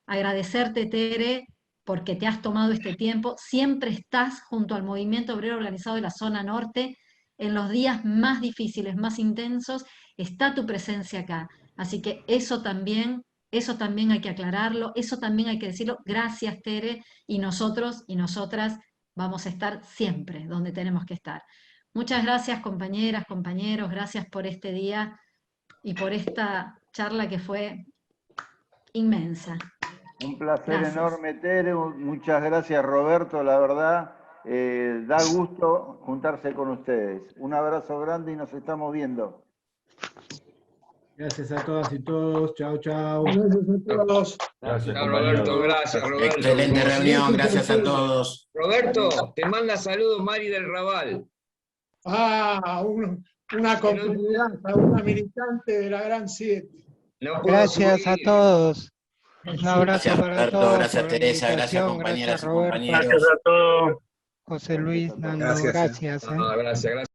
agradecerte Tere, porque te has tomado este tiempo, siempre estás junto al movimiento obrero organizado de la zona norte, en los días más difíciles, más intensos, está tu presencia acá. Así que eso también hay que aclararlo, eso también hay que decirlo. Gracias, Tere, y nosotros y nosotras vamos a estar siempre donde tenemos que estar. Muchas gracias, compañeras, compañeros, gracias por este día y por esta charla que fue inmensa. Un placer Gracias. enorme, Tere. Muchas gracias, Roberto, la verdad. Da gusto juntarse con ustedes. Un abrazo grande y nos estamos viendo. Gracias a todas y todos. Chao, chao. Gracias a todos. Gracias, Chao, Roberto, gracias, Roberto. Excelente reunión, gracias a todos. Roberto, te manda saludos Mari del Raval. Una compañera, una militante de la Gran 7. No puedo Gracias subir. a todos. Un abrazo Gracias, para Roberto, todos. gracias, por la Teresa, gracias, invitación, compañeras y Roberto. compañeros. Gracias a todos. José Luis, Nando, Gracias. gracias. Gracias.